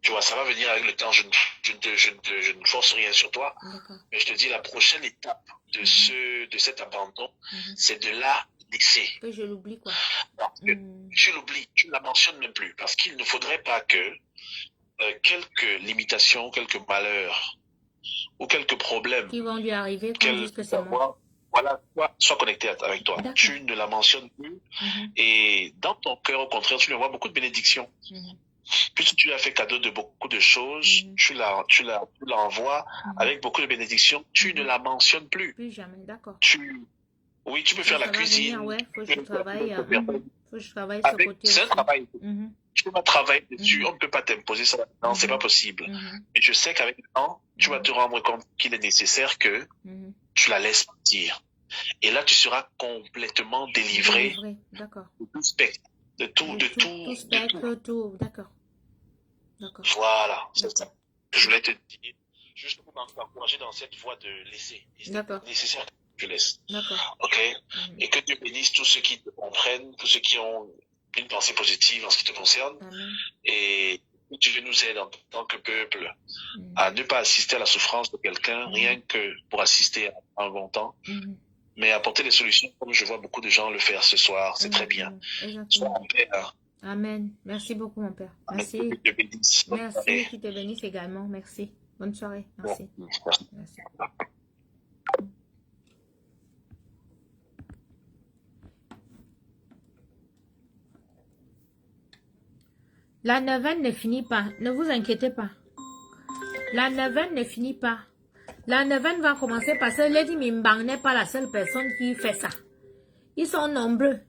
Tu vois, ça va venir avec le temps, je ne force rien sur toi, D'accord. mais je te dis, la prochaine étape de cet abandon, Mhm. c'est de la laisser. Que je l'oublie, quoi. Parce que Mhm, tu l'oublies, tu ne la mentionnes même plus, parce qu'il ne faudrait pas que quelques limitations, quelques malheurs ou quelques problèmes Qui vont lui arriver qu'on qu'elle dise que c'est moi. voit, voilà, soient connectés avec toi. D'accord. Tu ne la mentionnes plus Mhm, et dans ton cœur, au contraire, tu lui envoies beaucoup de bénédictions. mhm, Puisque tu lui as fait cadeau de beaucoup de choses, Mhm. tu l'envoies mhm. avec beaucoup de bénédictions, tu ne la mentionnes plus. Plus jamais, d'accord. Oui, tu peux faire Ça la va cuisine. venir, ouais. Faut que je travaille. Faut que je travaille ce Avec, côté c'est un aussi. travail. Mhm, Tu vas travailler dessus. Mhm. On ne peut pas t'imposer ça. Non, c'est Mhm. pas possible. mhm, Et je sais qu'avec le temps, tu vas Mhm. te rendre compte qu'il est nécessaire que mhm. tu la laisses partir. Et là, tu seras complètement délivré Délivré, d'accord. de tout spectre, de tout, de Tout tout, de tout. spectre, tout, d'accord. D'accord. Voilà, c'est ça. D'accord. Je voulais te dire, juste pour t'encourager dans cette voie de laisser. Et c'est D'accord. nécessaire que tu laisses. D'accord. OK? Mhm. Et que Dieu bénisse tous ceux qui te comprennent, tous ceux qui ont une pensée positive en ce qui te concerne. Amen. Et que Dieu nous aide en tant que peuple Mhm. à ne pas assister à la souffrance de quelqu'un, Mhm. rien que pour assister à un bon temps, Mhm. mais apporter des solutions comme je vois beaucoup de gens le faire ce soir. C'est très bien. Exactement. Sois Exactement. en paix. Hein. Amen. Merci beaucoup, mon père. Merci. Que Dieu te bénisse. Bonne Merci. soirée. Tu te bénisses également. Merci. Bonne soirée. Merci. Merci. Merci. La neuvaine ne finit pas. Ne vous inquiétez pas. La neuvaine ne finit pas. La neuvaine va commencer parce que Lady Mimbang n'est pas la seule personne qui fait ça. Ils sont nombreux,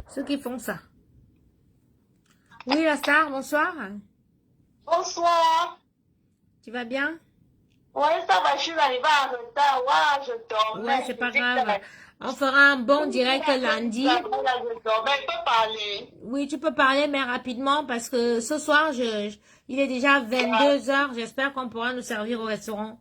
ceux qui font ça. Oui, la star, bonsoir. Bonsoir. Tu vas bien? Ouais, ça va, je suis arrivée en retard. Ouais, je dormais. Ouais, c'est pas Je dis que grave. On fera un bon direct lundi. Je dormais, je peux parler. Oui, tu peux parler, mais rapidement, parce que ce soir, il est déjà 22 h. J'espère qu'on pourra nous servir au restaurant.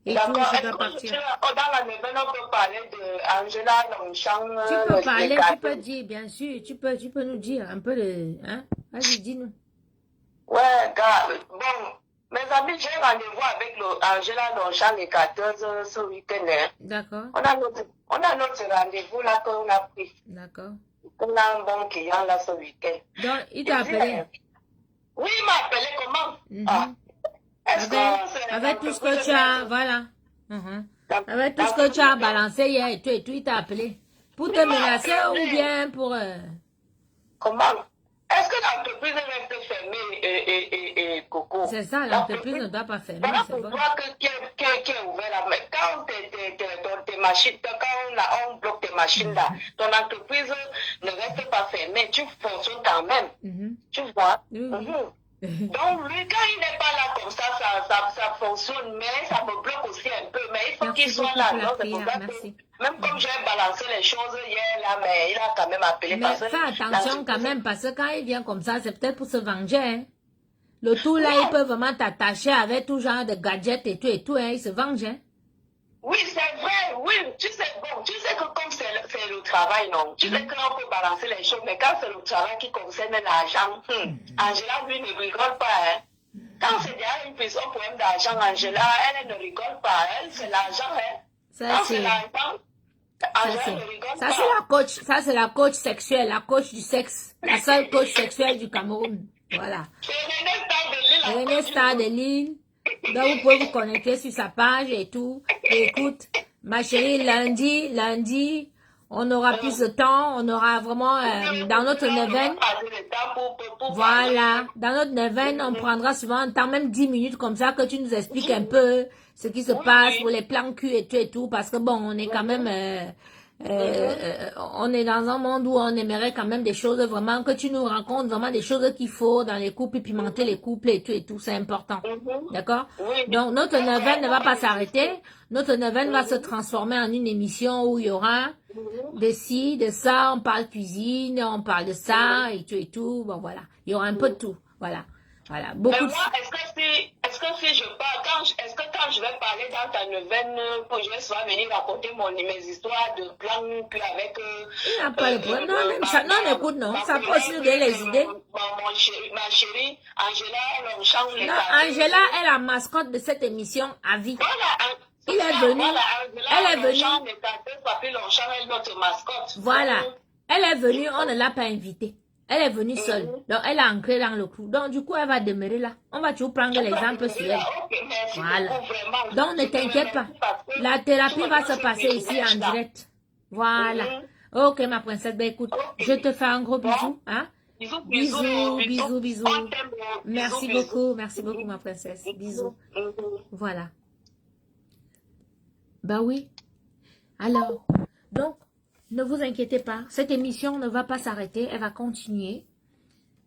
Et D'accord. tout, je Est-ce dois que partir. dans la nouvelle, on peut parler de Angela Longchamp, Tu peux parler, tu gâteaux. peux dire, bien sûr, tu peux nous dire un peu de... Hein? Vas-y, dis-nous. Ouais, gars, bon, mes amis, j'ai rendez-vous avec Angela Longchamp, les 14 ce week-end. Hein. D'accord, On a notre rendez-vous là qu'on a pris. d'accord. On a un bon client là ce week-end. Donc, il t'a appelé. Oui, il m'a appelé comment? Mhm. Est-ce que Avec tout ce que tu as, voilà. Avec tout ce que tu as balancé hier et tout, il t'a appelé. Pour te menacer ou bien pour... Comment? Est-ce que l'entreprise reste fermée et Coco? C'est ça, l'entreprise ne doit pas fermer, Voilà c'est pour bon. toi qui est ouvert là. Mais quand tes machines, quand on bloque tes machines là, ton entreprise ne reste pas fermée, tu fonctionnes quand même. Tu vois? Oui, oui. Donc, lui, quand il n'est pas là comme ça fonctionne, mais ça me bloque aussi un peu. Mais il faut Merci qu'il soit beaucoup là. pour la Donc, c'est prière, pour ça merci. que, même comme j'ai balancé les choses hier, là, mais il a quand même appelé. Mais parce que fais attention quand même, parce que quand il vient comme ça, c'est peut-être pour se venger. Hein. Le tout là, il peut vraiment t'attacher avec tout genre de gadgets et tout, hein. Il se venge. Hein. Oui, c'est vrai, oui. Tu sais que comme c'est le travail, non. Tu sais qu'on peut balancer les choses, mais quand c'est le travail qui concerne l'argent, Angela, lui, ne rigole pas, hein. Quand c'est déjà une question problème d'argent, Angela, elle ne rigole pas, elle, c'est l'argent, hein. Quand c'est l'argent, Angela ne rigole pas. Ça, c'est la coach. Ça, c'est la coach sexuelle, la coach du sexe. La seule coach sexuelle du Cameroun. Voilà. C'est René Star de Lille. Donc, vous pouvez vous connecter sur sa page et tout. Et écoute, ma chérie, lundi, on aura plus de temps. On aura vraiment, dans notre neuvaine. Voilà. Dans notre neuvaine, on prendra souvent un temps, même 10 minutes comme ça, que tu nous expliques un peu ce qui se passe pour les plans cul et tout. Parce que bon, on est quand même, on est dans un monde où on aimerait quand même des choses vraiment, que tu nous racontes vraiment des choses qu'il faut dans les couples, pimenter les couples et tout, c'est important. D'accord? Donc, notre neuvaine ne va pas s'arrêter. Notre neuvaine va se transformer en une émission où il y aura de ci, de ça, on parle cuisine, on parle de ça et tout. Bon, voilà. Il y aura un peu de tout. Voilà. Voilà. Beaucoup mais de... moi, est-ce que si je parle, est-ce que quand je vais parler dans ta neuvaine, je vais souvent venir raconter mes histoires de plans, puis avec... il n'y a pas de problème. Non, même ça, non, écoute, non. Ça peut aussi nous donner les idées. Ma chérie, Angela Longchamp. Non, Angela est la mascotte de cette émission à vie. Voilà. Il est venu. Elle est venue. Voilà. Elle est venue, on ne l'a pas invitée. Elle est venue seule. Donc, elle est ancrée dans le clou. Donc, du coup, elle va demeurer là. On va toujours prendre l'exemple sur elle. Voilà. Donc, ne t'inquiète pas. La thérapie va se passer ici en direct. Voilà. Ok, ma princesse. Ben, écoute, je te fais un gros bisou. Hein? Bisous. Merci beaucoup, ma princesse. Bisous. Voilà. Bah oui. Alors, donc, ne vous inquiétez pas. Cette émission ne va pas s'arrêter. Elle va continuer.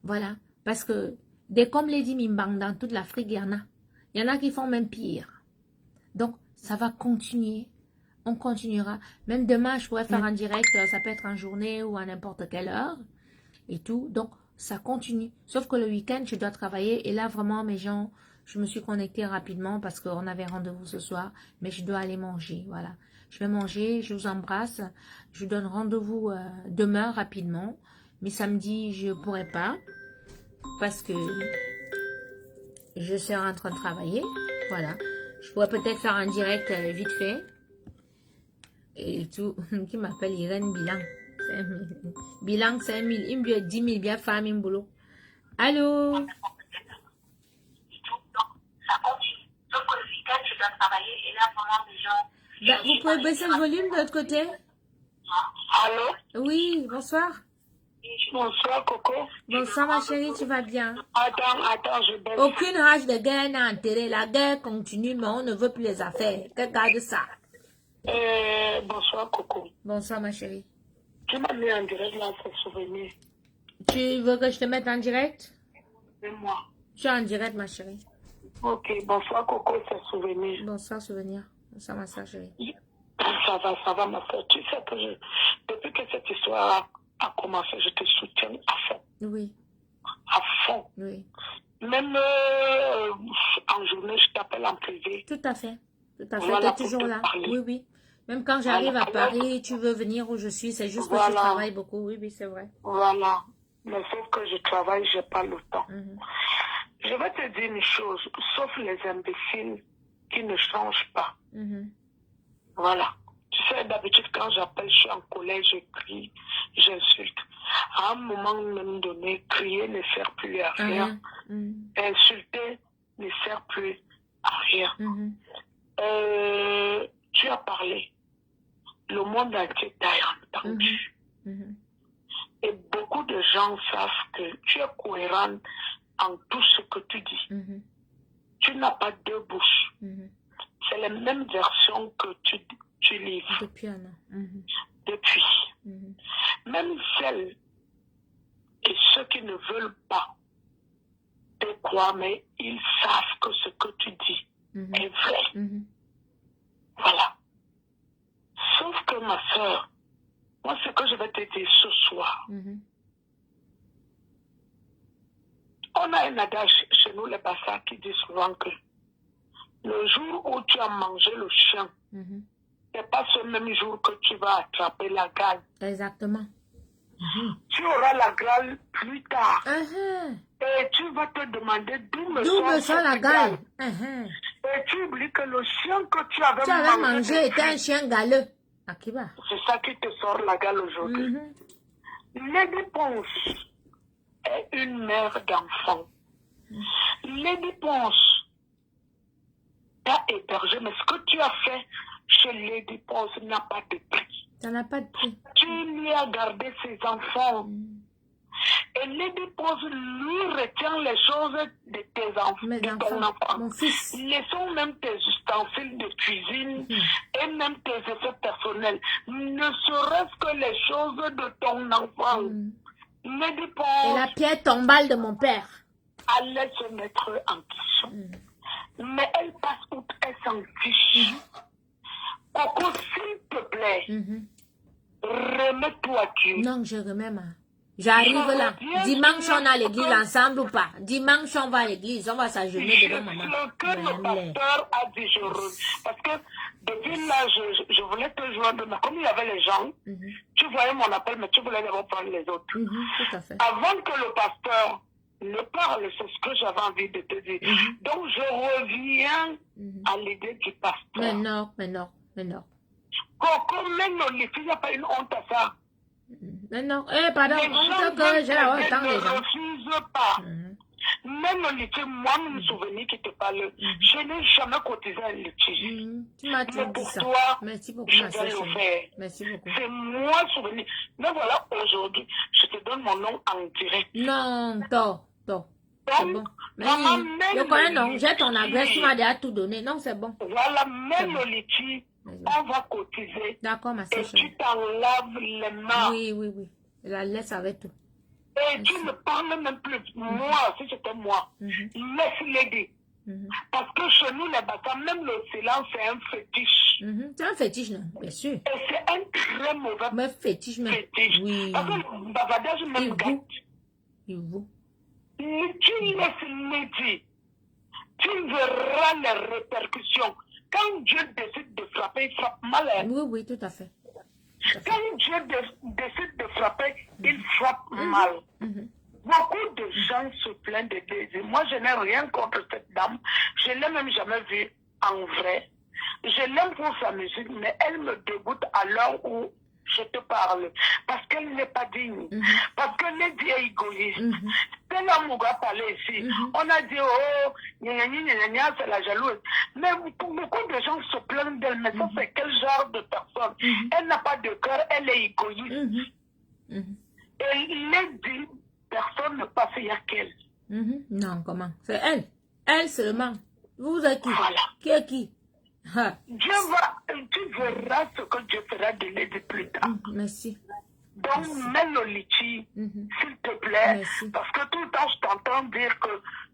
Voilà. Parce que, des comme Lady Mimbang dans toute l'Afrique, il y en a. Il y en a qui font même pire. Donc, ça va continuer. On continuera. Même demain, je pourrais faire un direct. Ça peut être en journée ou à n'importe quelle heure. Et tout. Donc, ça continue. Sauf que le week-end, je dois travailler. Et là, vraiment, mes gens, je me suis connectée rapidement parce qu'on avait rendez-vous ce soir. Mais je dois aller manger. Voilà. Je vais manger. Je vous embrasse. Je vous donne rendez-vous demain rapidement. Mais samedi, je ne pourrai pas. Parce que je serai en train de travailler. Voilà. Je pourrais peut-être faire un direct vite fait. Et tout. Qui m'appelle Irène Bilan. Bilan 5 000, il me dit 10 000 bien femmes, il boulot. Allô? Ben, vous pouvez baisser le volume de l'autre côté? Allô? Oui, bonsoir. Bonsoir, Coco. Bonsoir, ma chérie, tu vas bien? Attends, je baisse. Aucune rage de guerre n'a enterré. La guerre continue, mais on ne veut plus les affaires. Regarde ça. Bonsoir, Coco. Bonsoir, ma chérie. Tu m'as mis en direct là, c'est souvenir. Tu veux que je te mette en direct? C'est moi. Tu es en direct, ma chérie. Ok, bonsoir, Coco, c'est souvenir. Bonsoir, souvenir. Bonsoir, ma soeur chérie. Ça va, ma soeur. Tu sais que depuis que cette histoire a commencé, je te soutiens à fond. Oui. À fond. Oui. Même en journée, je t'appelle en privé. Tout à fait. Tout à fait, Voilà, tu es pour toujours te là. parler. Oui, oui. Même quand j'arrive Voilà. à Paris, tu veux venir où je suis, c'est juste que tu Voilà. travailles beaucoup. Oui, oui, c'est vrai. Voilà. Mais sauf que je travaille, j'ai pas le temps. Mhm. Je vais te dire une chose, sauf les imbéciles qui ne changent pas. Mhm. Voilà. Tu sais, d'habitude, quand j'appelle, je suis en colère, je crie, j'insulte. À un moment même donné, crier ne sert plus à rien. Mhm. Insulter ne sert plus à rien. Mhm. Tu as parlé. Le monde entier t'a entendu. Mhm. Et beaucoup de gens savent que tu es cohérent en tout ce que tu dis. Mhm. Tu n'as pas deux bouches. Mhm. C'est les mêmes versions que tu livres Depuis un an. Mhm. depuis. Mhm. Même celles et ceux qui ne veulent pas te croire, mais ils savent que ce que tu dis Mhm. est vrai. Mhm. Voilà. Sauf que ma soeur, moi ce que je vais te dire ce soir, Mhm. on a un adage chez nous les Bassas qui dit souvent que le jour où tu as mangé le chien, Mhm. c'est pas ce même jour que tu vas attraper la gale. Exactement. Mhm. Tu auras la gale plus tard. Uh-huh. Et tu vas te demander d'où me D'où me sort la cette gale? Uh-huh. Et tu oublies que le chien que tu avais Tu avais mangé mangé était un chien galeux. Akiba. c'est ça qui te sort la gale aujourd'hui. Mhm. Lady Ponce est une mère d'enfant. Lady Ponce t'a hébergé, mais ce que tu as fait chez Lady Ponce n'a pas de prix. Ça n'a pas de prix. Tu lui as gardé ses enfants. Mhm. Et Lady Ponce lui retient les choses de tes enfants, Mes de ton enfants, enfant. mon fils. Laissons même tes ustensiles de cuisine et même tes effets personnels. Ne serait-ce que les choses de ton enfant. Mhm. Lady Et Ponce la pierre tombale de mon père. allait se mettre en question. Mhm. Mais elle passe outre, elle s'en fiche. Coco, s'il te plaît, Mhm. remets-toi à Dieu. Non, je remets ma. J'arrive là. Dimanche, on a l'église ensemble ou pas? Dimanche, on va à l'église. On va s'agenouiller devant maman. Ce que le pasteur a dit, parce que depuis là, je voulais te joindre, mais comme il y avait les gens, Mhm. tu voyais mon appel, mais tu voulais d'abord prendre les autres. Mhm. Tout à fait. Avant que le pasteur ne parle, c'est ce que j'avais envie de te dire. Mhm. Donc, je reviens Mhm. à l'idée du pasteur. Mais non, mais non, mais non. Coco, même les filles, il n'y a pas une honte à ça. Mais non. Eh, pardon, Les on gens sait que j'ai la ne autant des gens. refusent pas. Mhm. Même le litige, moi, mon souvenir qui te parle, je n'ai jamais cotisé un litige. Mhm. Tu m'as Mais dit pour ça. toi, Merci beaucoup, je ma vais soeur le chérie. faire. Merci beaucoup. C'est moi souvenir. Mais voilà, aujourd'hui, je te donne mon nom en direct. Non, toi. C'est bon. Mais maman, même je connais, le non. J'ai ton litige, adresse, tu m'as déjà tout donné. Non, c'est bon. Voilà, même bon. le litige, Mais bon. on va cotiser. D'accord, ma Et soeur tu chérie. t'en laves les mains. Oui, oui, oui. Je la laisse avec tout. Et tu ne parles même plus. Moi, si c'était moi, Mhm. laisse-les dire. Mhm. Parce que chez nous, les bâtards, même le silence, c'est un fétiche. Mhm. C'est un fétiche, non? Bien sûr. Et c'est un très mauvais Mais fétiche, mais. fétiche. Oui. Parce que le bavardage Et même vous? gâte. Et vous? Tu laisses-les dire. Tu verras les répercussions. Quand Dieu décide de frapper, il frappe mal. Hein. Oui, oui, tout à fait. Quand Dieu décide de frapper, il frappe mal. Mhm. Beaucoup de gens se plaignent de Daisy. Moi, je n'ai rien contre cette dame. Je ne l'ai même jamais vue en vrai. Je l'aime pour sa musique, mais elle me dégoûte à l'heure où je te parle. Parce qu'elle n'est pas digne. Parce que Lady est égoïste. C'est l'homme où va parler ici. On a dit, oh, gna gna gna, c'est la jalouse. Mais beaucoup de gens se plaignent d'elle. Mais ça, c'est quel genre de personne? Elle n'a pas de cœur, elle est égoïste. Et Lady, personne ne passe, il n'y a qu'elle. Non, comment? C'est elle. Elle seulement. Vous êtes qui? Voilà. Qui est qui? Ha. Tu verras ce que Dieu fera de Lady plus tard. Merci. Donc, mets le litchi, s'il te plaît. Merci. Parce que tout le temps, je t'entends dire que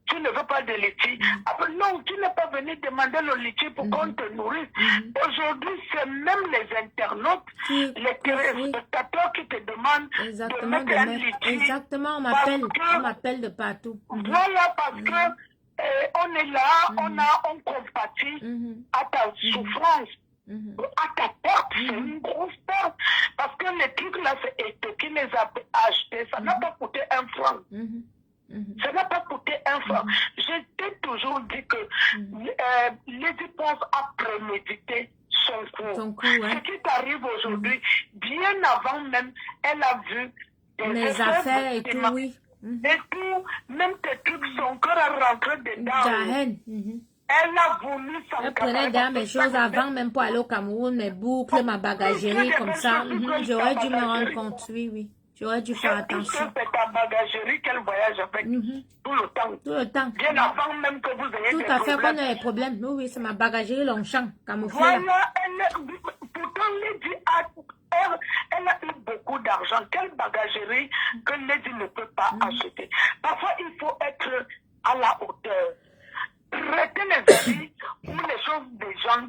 tu ne veux pas de litchi. Après, non, tu n'es pas venu demander le litchi pour qu'on te nourrisse. Aujourd'hui, c'est même les internautes, les téléspectateurs qui te demandent Exactement, de mettre un litchi. exactement, on m'appelle de partout. Voilà, parce que on est là, on compatit à ta souffrance, à ta perte. C'est une grosse perte. Parce que les trucs là, c'est Eto qui les a achetés. Ça n'a pas coûté un franc. Ça n'a pas coûté un franc. Je t'ai toujours dit que Lady Pons a prémédité son coup. Ce qui t'arrive aujourd'hui, bien avant même, elle a vu les affaires et tout, oui. Et tout, même tes trucs, son cœur a rentré dedans. Elle a voulu s'en Elle prenait dans mes choses avant, même pour aller au Cameroun, mes boucles, ma bagagerie, comme ça. J'aurais dû me rendre compte, oui. J'aurais dû faire attention. C'est ta bagagerie qu'elle voyage avec tout le temps. Tout le temps. Bien avant même que vous ayez des problèmes. Tout à fait, qu'on ait des problèmes. Oui, c'est ma bagagerie Longchamp, camouflée. Voilà, pourtant, Lady elle a eu beaucoup d'argent. Quelle bagagerie que Lady ne peut pas acheter. Parfois, il faut être à la hauteur. Traiter les avis ou les choses des gens,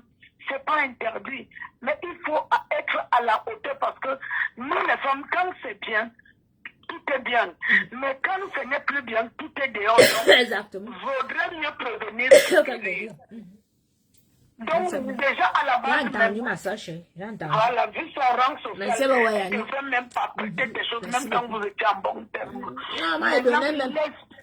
c'est pas interdit. Mais il faut être à la hauteur parce que nous, les femmes, quand c'est bien, tout est bien. Mais quand ce n'est plus bien, tout est dehors. Exactement. Vaudrait mieux prévenir que guérir. Donc, déjà à la base, j'ai entendu ma soeur, j'ai entendu. Voilà, vu son rang social, merci, bon, ouais, il ne fait même pas prêter des choses, même quand vous étiez en bon terme. Non, moi, il donnait même.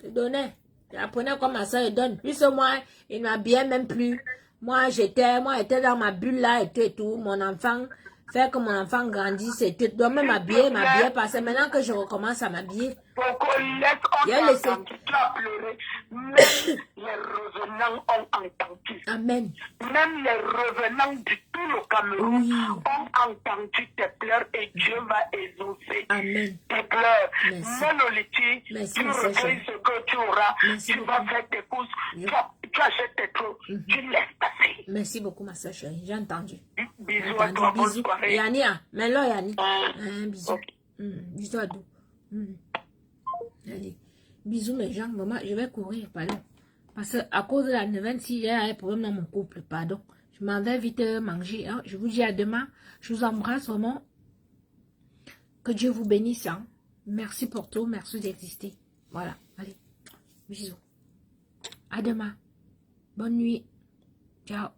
Il donnait. J'apprenais comme ma soeur, il donne. Puisque moi, il ne m'habillait même plus. Moi, j'étais dans ma bulle là et tout. Mon enfant, faire que mon enfant grandisse et tout. Il doit même m'habiller, parce que maintenant que je recommence à m'habiller. Pour qu'on laisse, on a entendu, tu as pleuré. Même les revenants ont entendu. Amen. Même les revenants du tout le Cameroun ont entendu tes pleurs et Dieu va exaucer tes pleurs. Meloliti, tu recueilles ce que tu auras, tu vas faire tes courses, tu achètes tes trucs, tu laisses passer. Merci beaucoup, ma soeur chérie, j'ai entendu. Bisous à toi, bonne soirée. Yannia, mais là, Yanni. Bisous. Bisous à tout. Allez. Bisous mes gens, maman, je vais courir, pardon. Parce que à cause de la nouvelle, si j'ai un problème dans mon couple, pardon. Je m'en vais vite manger. Hein. Je vous dis à demain. Je vous embrasse vraiment. Que Dieu vous bénisse. Hein. Merci pour tout. Merci d'exister. Voilà. Allez. Bisous. À demain. Bonne nuit. Ciao.